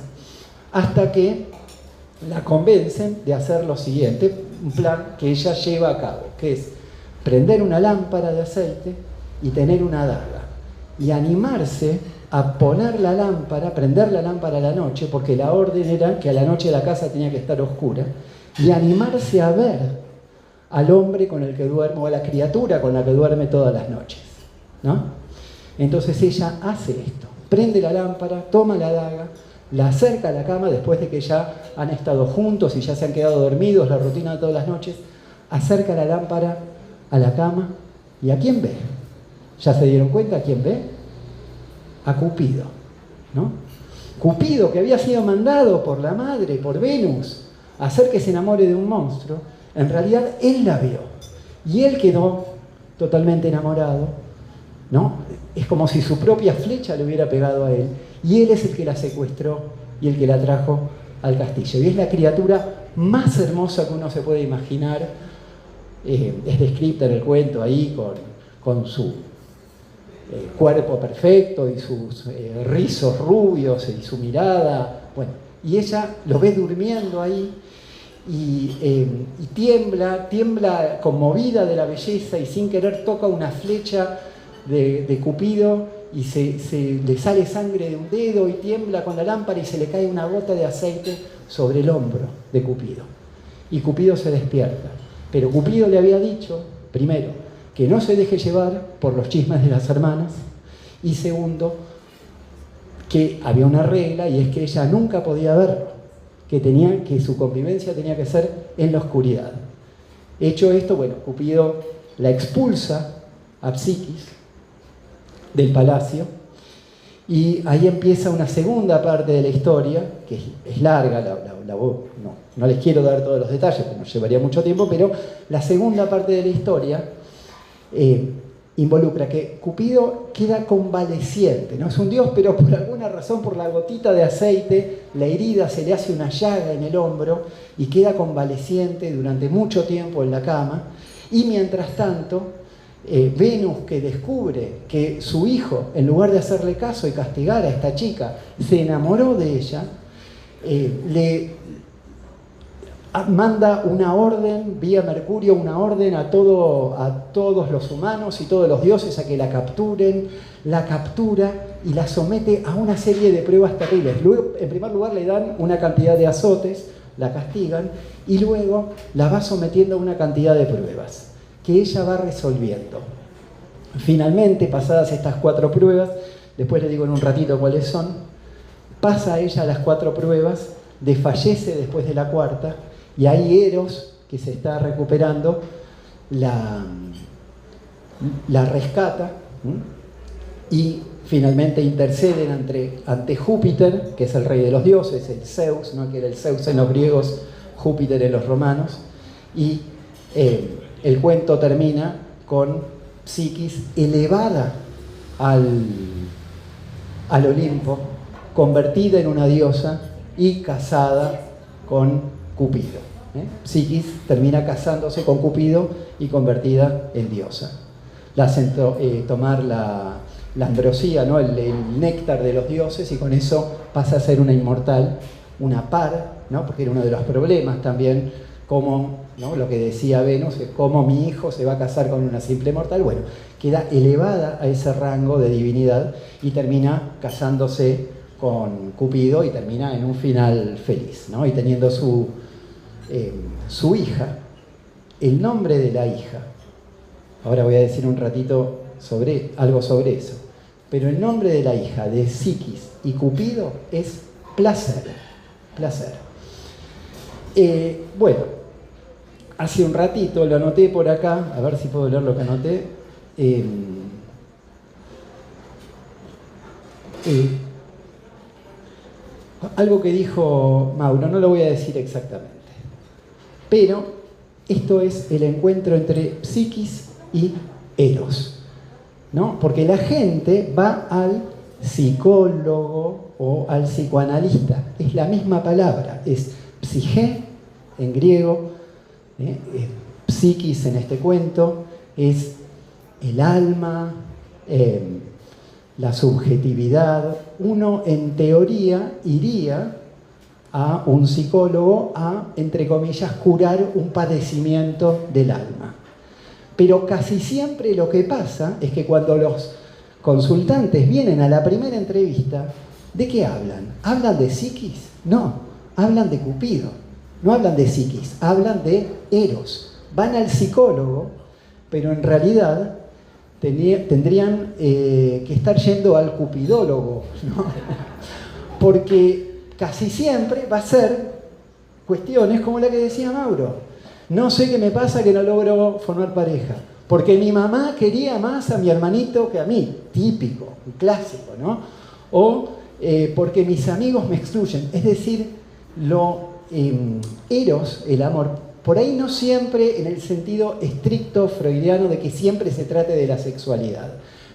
S1: hasta que la convencen de hacer lo siguiente, un plan que ella lleva a cabo, que es prender una lámpara de aceite y tener una daga, y animarse a poner la lámpara, prender la lámpara a la noche, porque la orden era que a la noche la casa tenía que estar oscura, y animarse a ver al hombre con el que duerme, o a la criatura con la que duerme todas las noches, ¿no? Entonces ella hace esto, prende la lámpara, toma la daga, la acerca a la cama después de que ya han estado juntos y ya se han quedado dormidos, la rutina de todas las noches, acerca la lámpara a la cama, ¿y a quién ve? ¿Ya se dieron cuenta a quién ve? A Cupido, ¿no? Cupido, que había sido mandado por la madre, por Venus, a hacer que se enamore de un monstruo. En realidad él la vio y él quedó totalmente enamorado, ¿no? Es como si su propia flecha le hubiera pegado a él, y él es el que la secuestró y el que la trajo al castillo. Y es la criatura más hermosa que uno se puede imaginar. Es descrita en el cuento ahí con su cuerpo perfecto y sus rizos rubios y su mirada. Bueno, y ella lo ve durmiendo ahí. Y tiembla conmovida de la belleza, y sin querer toca una flecha de Cupido y le sale sangre de un dedo, y tiembla con la lámpara y se le cae una gota de aceite sobre el hombro de Cupido. Y Cupido se despierta. Pero Cupido le había dicho, primero, que no se deje llevar por los chismes de las hermanas, y segundo, que había una regla, y es que ella nunca podía verlo, que su convivencia tenía que ser en la oscuridad. Hecho esto, bueno, Cupido la expulsa a Psiquis del palacio, y ahí empieza una segunda parte de la historia, que es larga, No les quiero dar todos los detalles, porque nos llevaría mucho tiempo, pero la segunda parte de la historia involucra que Cupido queda convaleciente, ¿no? Es un dios, pero por alguna razón, por la gotita de aceite, la herida se le hace una llaga en el hombro y queda convaleciente durante mucho tiempo en la cama. Y mientras tanto, Venus, que descubre que su hijo, en lugar de hacerle caso y castigar a esta chica, se enamoró de ella, le manda una orden, vía Mercurio, una orden a todos los humanos y todos los dioses a que la capturen, la captura y la somete a una serie de pruebas terribles. Luego, en primer lugar, le dan una cantidad de azotes, la castigan, y luego la va sometiendo a una cantidad de pruebas que ella va resolviendo. Finalmente, pasadas estas 4 pruebas, después le digo en un ratito cuáles son, pasa ella las 4 pruebas, desfallece después de la 4ª, y ahí Eros, que se está recuperando, la rescata, y finalmente interceden ante Júpiter, que es el rey de los dioses, el Zeus, ¿no? Que era el Zeus en los griegos, Júpiter en los romanos, y el cuento termina con Psiquis elevada al Olimpo, convertida en una diosa y casada con Cupido. Psiquis termina casándose con Cupido y convertida en diosa. La hacen tomar la ambrosía, ¿no? el néctar de los dioses, y con eso pasa a ser una inmortal, una par, ¿no? Porque era uno de los problemas también, como, ¿no? Lo que decía Venus, cómo mi hijo se va a casar con una simple mortal. Bueno, queda elevada a ese rango de divinidad y termina casándose con Cupido y termina en un final feliz, ¿no? Y teniendo su hija. El nombre de la hija, ahora voy a decir un ratito algo sobre eso, pero el nombre de la hija de Psiquis y Cupido es Placer. Bueno, hace un ratito lo anoté por acá, a ver si puedo leer lo que anoté. Algo que dijo Mauro, no lo voy a decir exactamente, pero esto es el encuentro entre Psiquis y Eros, ¿no? Porque la gente va al psicólogo o al psicoanalista, es la misma palabra, es psige en griego, psiquis en este cuento, es el alma, la subjetividad. Uno en teoría iría a un psicólogo a, entre comillas, curar un padecimiento del alma. Pero casi siempre lo que pasa es que cuando los consultantes vienen a la primera entrevista, ¿de qué hablan? ¿Hablan de Psiquis? No, hablan de Cupido. No hablan de Psiquis, hablan de Eros. Van al psicólogo, pero en realidad tendrían que estar yendo al cupidólogo, ¿no? Porque casi siempre va a ser cuestiones como la que decía Mauro. No sé qué me pasa que no logro formar pareja, porque mi mamá quería más a mi hermanito que a mí, típico, clásico, ¿no? O porque mis amigos me excluyen. Es decir, Eros, el amor, por ahí no siempre en el sentido estricto freudiano de que siempre se trate de la sexualidad,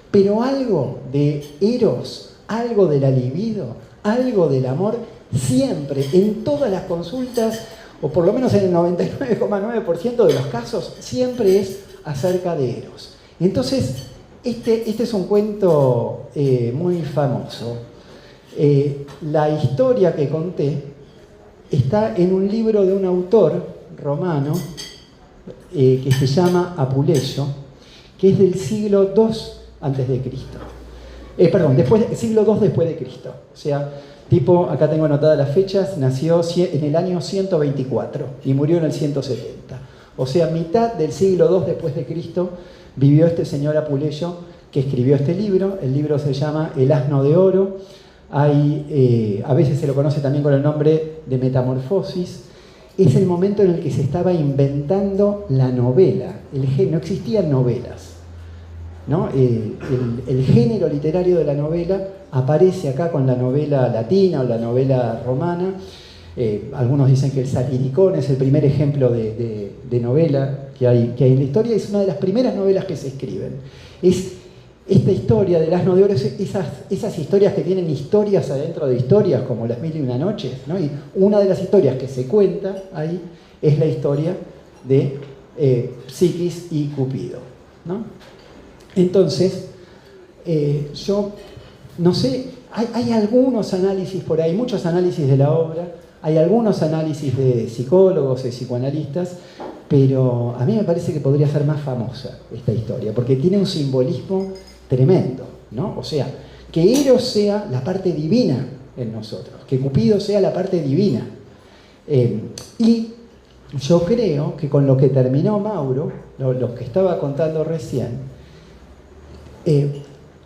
S1: pero algo de Eros, algo de la libido, algo del amor, siempre, en todas las consultas, o por lo menos en el 99,9% de los casos, siempre es acerca de Eros. Entonces, este es un cuento muy famoso. La historia que conté está en un libro de un autor romano que se llama Apuleyo, que es del siglo II antes de Cristo. Siglo II después de Cristo. O sea, acá tengo anotadas las fechas, nació en el año 124 y murió en el 170. O sea, mitad del siglo II después de Cristo vivió este señor Apuleyo, que escribió este libro. El libro se llama El asno de oro. A veces se lo conoce también con el nombre de Metamorfosis. Es el momento en el que se estaba inventando la novela. No existían novelas, ¿no? El género literario de la novela aparece acá con la novela latina o la novela romana. Algunos dicen que el Satiricón es el primer ejemplo de novela que hay en la historia, es una de las primeras novelas que se escriben. Es esta historia del Asno de Oro, esas historias que tienen historias adentro de historias, como Las Mil y una Noches, ¿no? Y una de las historias que se cuenta ahí es la historia de Psiquis y Cupido, ¿no? Entonces, yo no sé, hay algunos análisis por ahí, muchos análisis de la obra, hay algunos análisis de psicólogos, de psicoanalistas, pero a mí me parece que podría ser más famosa esta historia, porque tiene un simbolismo tremendo, ¿no? O sea, que Eros sea la parte divina en nosotros, que Cupido sea la parte divina. Y yo creo que con lo que terminó Mauro, lo que estaba contando recién,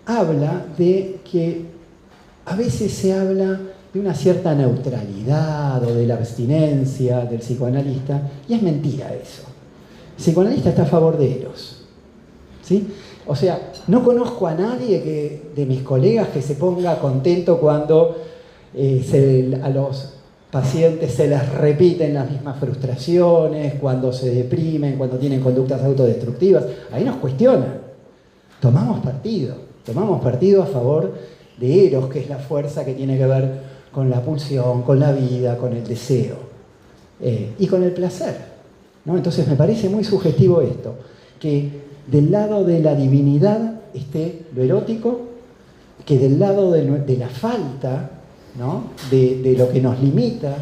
S1: habla de que a veces se habla de una cierta neutralidad o de la abstinencia del psicoanalista, y es mentira eso. El psicoanalista está a favor de Eros, ¿sí? O sea, no conozco a nadie de mis colegas que se ponga contento cuando a los pacientes se les repiten las mismas frustraciones, cuando se deprimen, cuando tienen conductas autodestructivas. Ahí nos cuestionan. Tomamos partido a favor de Eros, que es la fuerza que tiene que ver con la pulsión, con la vida, con el deseo y con el placer, ¿no? Entonces me parece muy sugestivo esto, que del lado de la divinidad esté lo erótico, que del lado de la falta, ¿no? de lo que nos limita,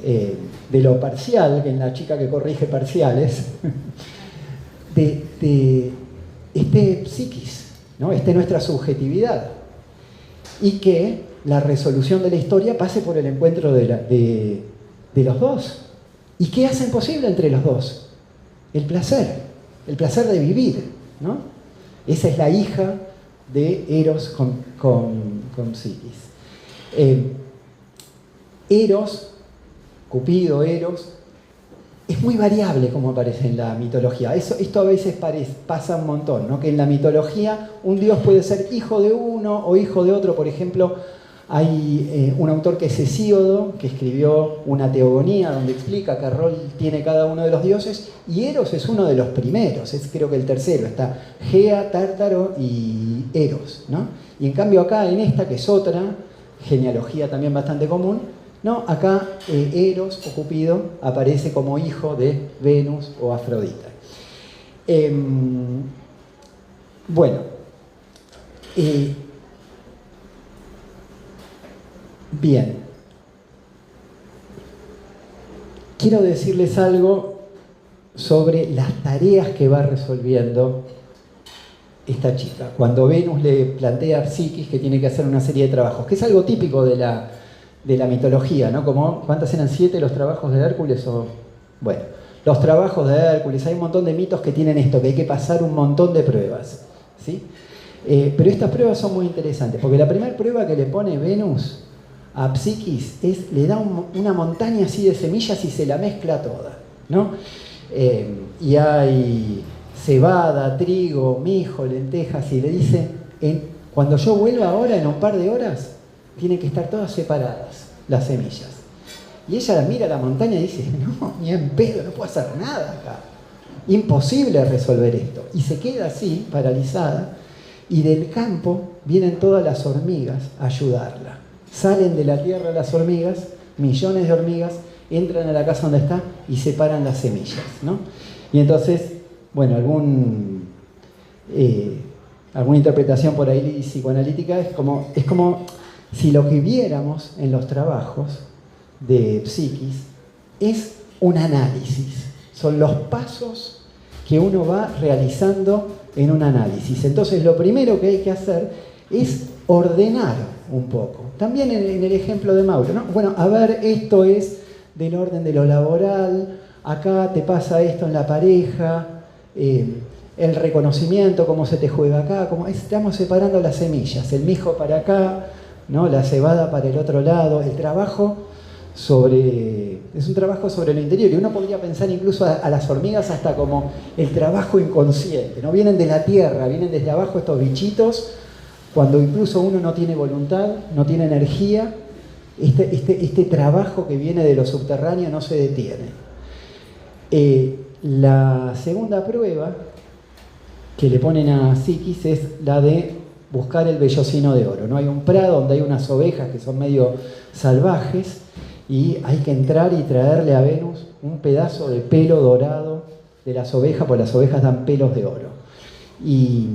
S1: de lo parcial, que en la chica que corrige parciales, esté psiquis, ¿no? Esté nuestra subjetividad, y que la resolución de la historia pase por el encuentro de los dos. ¿Y qué hacen posible entre los dos? El placer de vivir, ¿no? Esa es la hija de Eros con Psiquis. Cupido, Eros, es muy variable como aparece en la mitología. Esto a veces pasa un montón, ¿no? Que en la mitología un dios puede ser hijo de uno o hijo de otro. Por ejemplo, hay un autor que es Hesíodo, que escribió una teogonía donde explica qué rol tiene cada uno de los dioses, y Eros es uno de los primeros, es creo que el tercero. Está Gea, Tártaro y Eros, ¿no? Y en cambio acá, en esta, que es otra genealogía también bastante común, no, acá Eros o Cupido aparece como hijo de Venus o Afrodita. Bien. Quiero decirles algo sobre las tareas que va resolviendo esta chica. Cuando Venus le plantea a Psiquis que tiene que hacer una serie de trabajos, que es algo típico de la mitología, ¿no? Como, ¿cuántas eran? 7 los trabajos de Hércules. Bueno, los trabajos de Hércules, hay un montón de mitos que tienen esto, que hay que pasar un montón de pruebas, ¿sí? Pero estas pruebas son muy interesantes, porque la primera prueba que le pone Venus a Psiquis le da una montaña así de semillas y se la mezcla toda, ¿no? Y hay cebada, trigo, mijo, lentejas, y le dice, cuando yo vuelva ahora, en un par de horas, tienen que estar todas separadas las semillas. Y ella mira la montaña y dice, no, ni en pedo, no puedo hacer nada acá. Imposible resolver esto. Y se queda así, paralizada, y del campo vienen todas las hormigas a ayudarla. Salen de la tierra las hormigas, millones de hormigas, entran a la casa donde está y separan las semillas, ¿no? Y entonces, bueno, alguna interpretación por ahí psicoanalítica es como si lo que viéramos en los trabajos de Psiquis es un análisis. Son los pasos que uno va realizando en un análisis. Entonces, lo primero que hay que hacer es ordenar un poco. También en el ejemplo de Mauro, ¿no? Bueno, a ver, esto es del orden de lo laboral, acá te pasa esto en la pareja, el reconocimiento, cómo se te juega acá, estamos separando las semillas, el mijo para acá, ¿no? La cebada para el otro lado, es un trabajo sobre lo interior, y uno podría pensar incluso a las hormigas hasta como el trabajo inconsciente, ¿no? Vienen de la tierra, vienen desde abajo estos bichitos, cuando incluso uno no tiene voluntad, no tiene energía, este trabajo que viene de lo subterráneo no se detiene. La segunda prueba que le ponen a Psiquis es la de buscar el vellocino de oro, ¿no? Hay un prado donde hay unas ovejas que son medio salvajes y hay que entrar y traerle a Venus un pedazo de pelo dorado de las ovejas, porque las ovejas dan pelos de oro. Y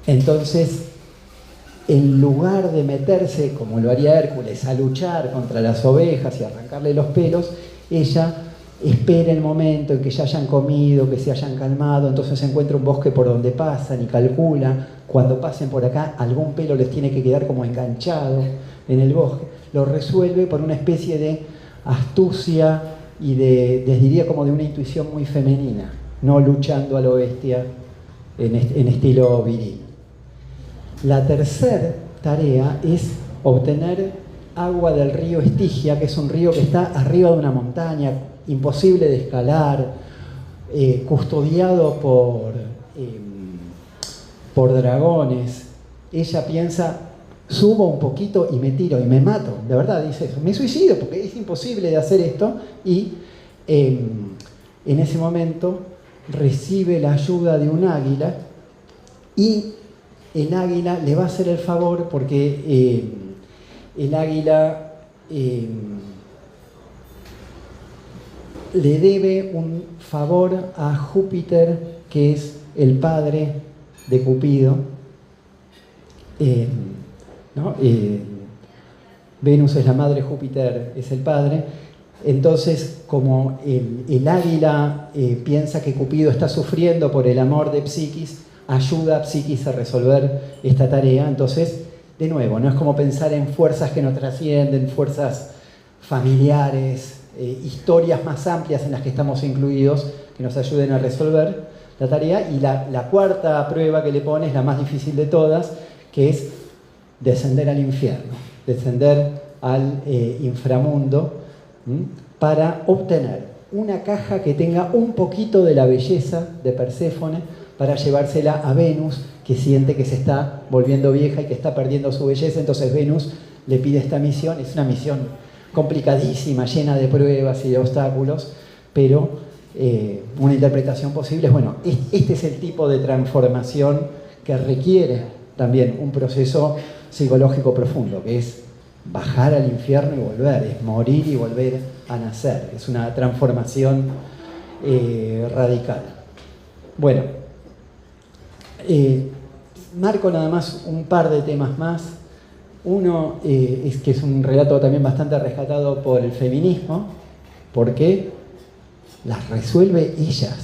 S1: entonces, en lugar de meterse, como lo haría Hércules, a luchar contra las ovejas y arrancarle los pelos, ella espera el momento en que ya hayan comido, que se hayan calmado, entonces encuentra un bosque por donde pasan y calcula, cuando pasen por acá, algún pelo les tiene que quedar como enganchado en el bosque. Lo resuelve por una especie de astucia y les diría como de una intuición muy femenina, no luchando a lo bestia en estilo viril. La tercera tarea es obtener agua del río Estigia, que es un río que está arriba de una montaña, imposible de escalar, custodiado por dragones. Ella piensa, subo un poquito y me tiro y me mato, de verdad dice eso, me suicido porque es imposible de hacer esto, y en ese momento recibe la ayuda de un águila y el águila le va a hacer el favor porque el águila le debe un favor a Júpiter, que es el padre de Cupido, ¿no? Venus es la madre, Júpiter es el padre. Entonces, como el águila piensa que Cupido está sufriendo por el amor de Psiquis, ayuda a Psiquis a resolver esta tarea. Entonces, de nuevo, no es como pensar en fuerzas que nos trascienden, fuerzas familiares, historias más amplias en las que estamos incluidos, que nos ayuden a resolver la tarea. Y la cuarta prueba que le pone es la más difícil de todas, que es descender al infierno, descender al inframundo, para obtener una caja que tenga un poquito de la belleza de Perséfone, para llevársela a Venus, que siente que se está volviendo vieja y que está perdiendo su belleza. Entonces Venus le pide esta misión. Es una misión complicadísima, llena de pruebas y de obstáculos, pero una interpretación posible es, bueno, este es el tipo de transformación que requiere también un proceso psicológico profundo, que es bajar al infierno y volver, es morir y volver a nacer. Es una transformación radical. Bueno, marco nada más un par de temas más. Uno es que es un relato también bastante rescatado por el feminismo, porque las resuelve ella,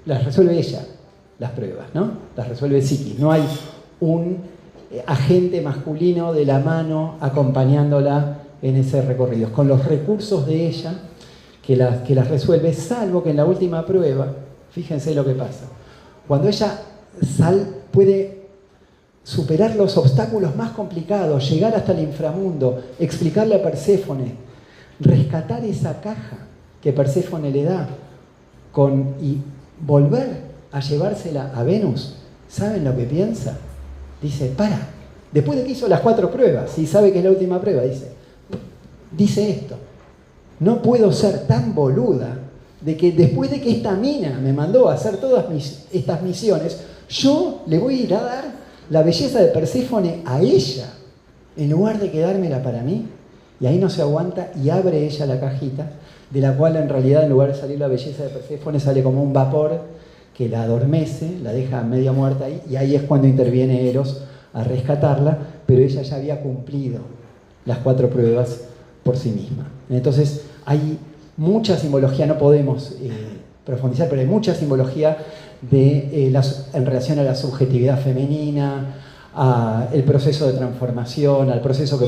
S1: las pruebas, ¿no? Las resuelve Psiquis. No hay un agente masculino de la mano acompañándola en ese recorrido. Con los recursos de ella que las resuelve, salvo que en la última prueba, fíjense lo que pasa. Cuando ella puede superar los obstáculos más complicados, llegar hasta el inframundo, explicarle a Perséfone, rescatar esa caja que Perséfone le da y volver a llevársela a Venus, ¿saben lo que piensa? Dice, después de que hizo las 4 pruebas y sabe que es la última prueba, dice esto: no puedo ser tan boluda de que después de que esta mina me mandó a hacer todas estas misiones, yo le voy a ir a dar la belleza de Perséfone a ella, en lugar de quedármela para mí. Y ahí no se aguanta y abre ella la cajita, de la cual en realidad, en lugar de salir la belleza de Perséfone, sale como un vapor que la adormece, la deja media muerta ahí, y ahí es cuando interviene Eros a rescatarla, pero ella ya había cumplido las 4 pruebas por sí misma. Entonces hay mucha simbología, no podemos profundizar, pero hay mucha simbología en relación a la subjetividad femenina, al proceso de transformación, al proceso que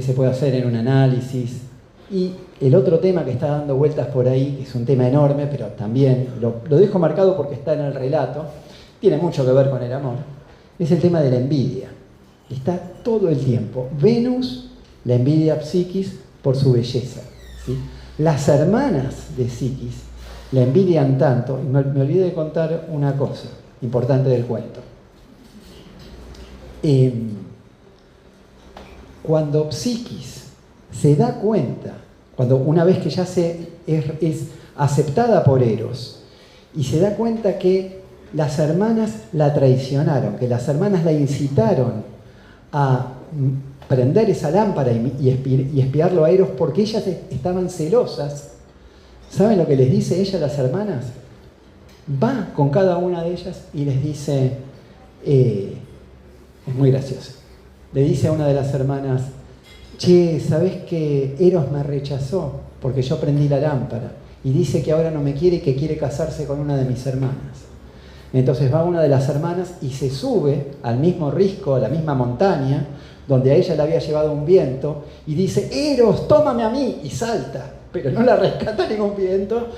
S1: se puede hacer en un análisis. Y el otro tema que está dando vueltas por ahí, que es un tema enorme, pero también lo dejo marcado porque está en el relato, tiene mucho que ver con el amor, es el tema de la envidia. Está todo el tiempo. Venus la envidia a Psiquis por su belleza, ¿sí? Las hermanas de Psiquis la envidian tanto, y me olvidé de contar una cosa importante del cuento. cuando Psiquis se da cuenta, cuando una vez que ya es aceptada por Eros, y se da cuenta que las hermanas la traicionaron, que las hermanas la incitaron a prender esa lámpara y espiarlo a Eros porque ellas estaban celosas. ¿Saben lo que les dice ella a las hermanas? Va con cada una de ellas y les dice, es muy gracioso, le dice a una de las hermanas, che, ¿sabés que Eros me rechazó porque yo prendí la lámpara? Y dice que ahora no me quiere y que quiere casarse con una de mis hermanas. Entonces va una de las hermanas y se sube al mismo risco, a la misma montaña, donde a ella le había llevado un viento, y dice, Eros, tómame a mí, y salta, pero no la rescata ningún viento,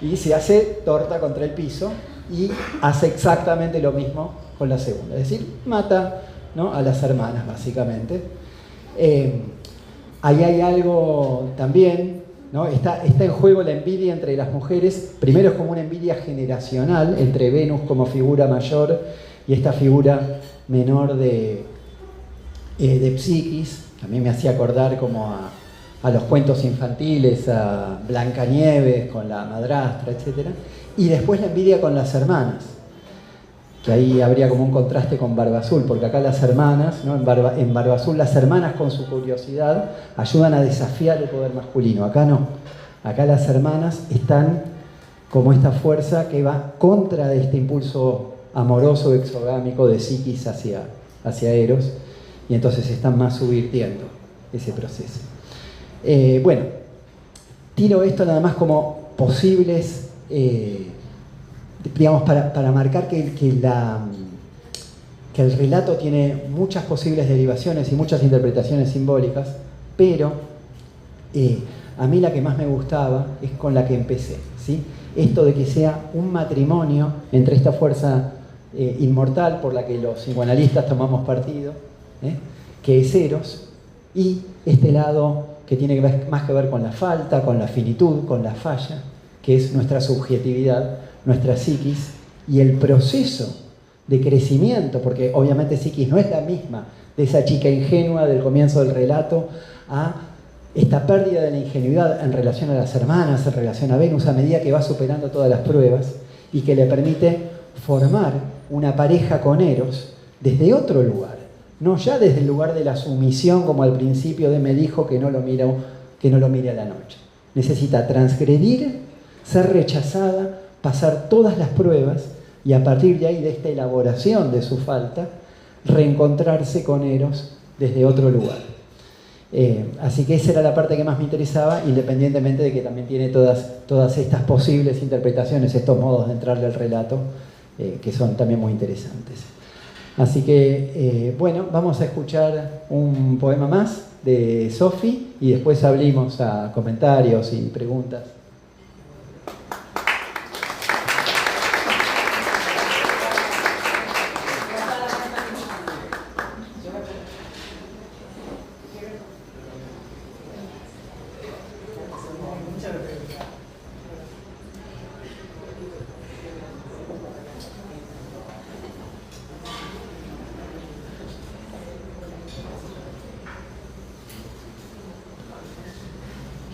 S1: y se hace torta contra el piso, y hace exactamente lo mismo con la segunda. Es decir, mata, ¿no?, a las hermanas, básicamente. Ahí hay algo también, ¿no? Está en juego la envidia entre las mujeres. Primero es como una envidia generacional entre Venus como figura mayor y esta figura menor de Psiquis. A mí me hacía acordar como a los cuentos infantiles, a Blancanieves con la madrastra, etc. Y después la envidia con las hermanas, que ahí habría como un contraste con Barba Azul, porque acá las hermanas, ¿no?, en Barba Azul las hermanas con su curiosidad ayudan a desafiar el poder masculino. Acá no, acá las hermanas están como esta fuerza que va contra de este impulso amoroso exogámico de Psiquis hacia Eros, y entonces están más subvirtiendo ese proceso. Bueno, tiro esto nada más como posibles, digamos, para marcar que el relato tiene muchas posibles derivaciones y muchas interpretaciones simbólicas, pero a mí la que más me gustaba es con la que empecé, ¿sí? Esto de que sea un matrimonio entre esta fuerza inmortal por la que los psicoanalistas tomamos partido, que es Eros, y este lado que tiene más que ver con la falta, con la finitud, con la falla, que es nuestra subjetividad, nuestra psiquis, y el proceso de crecimiento, porque obviamente psiquis no es la misma de esa chica ingenua del comienzo del relato a esta pérdida de la ingenuidad en relación a las hermanas, en relación a Venus, a medida que va superando todas las pruebas y que le permite formar una pareja con Eros desde otro lugar, no ya desde el lugar de la sumisión como al principio de me dijo que no lo mire a la noche. Necesita transgredir, ser rechazada, pasar todas las pruebas y a partir de ahí, de esta elaboración de su falta, reencontrarse con Eros desde otro lugar. Así que esa era la parte que más me interesaba, independientemente de que también tiene todas estas posibles interpretaciones, estos modos de entrarle al relato, que son también muy interesantes. Así que, bueno, vamos a escuchar un poema más de Sofi y después abrimos a comentarios y preguntas.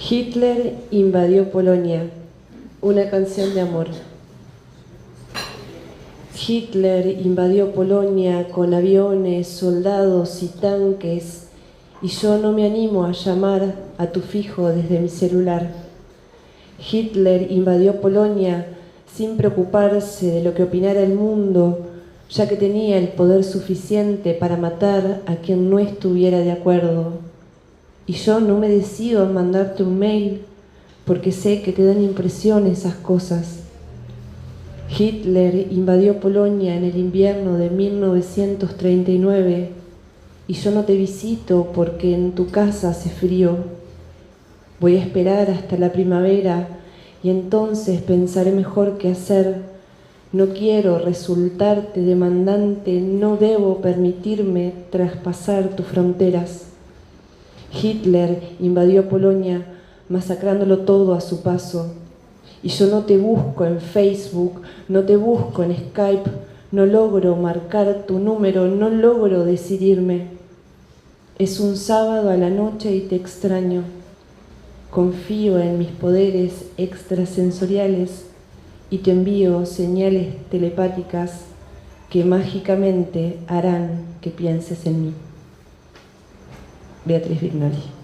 S2: Hitler invadió Polonia, una canción de amor. Hitler invadió Polonia con aviones, soldados y tanques, y yo no me animo a llamar a tu fijo desde mi celular. Hitler invadió Polonia sin preocuparse de lo que opinara el mundo, ya que tenía el poder suficiente para matar a quien no estuviera de acuerdo. Y yo no me decido a mandarte un mail porque sé que te dan impresión esas cosas. Hitler invadió Polonia en el invierno de 1939 y yo no te visito porque en tu casa hace frío. Voy a esperar hasta la primavera y entonces pensaré mejor qué hacer. No quiero resultarte demandante, no debo permitirme traspasar tus fronteras. Hitler invadió Polonia, masacrándolo todo a su paso. Y yo no te busco en Facebook, no te busco en Skype, no logro marcar tu número, no logro decidirme. Es un sábado a la noche y te extraño. Confío en mis poderes extrasensoriales y te envío señales telepáticas que mágicamente harán que pienses en mí. Beatriz Vignoli.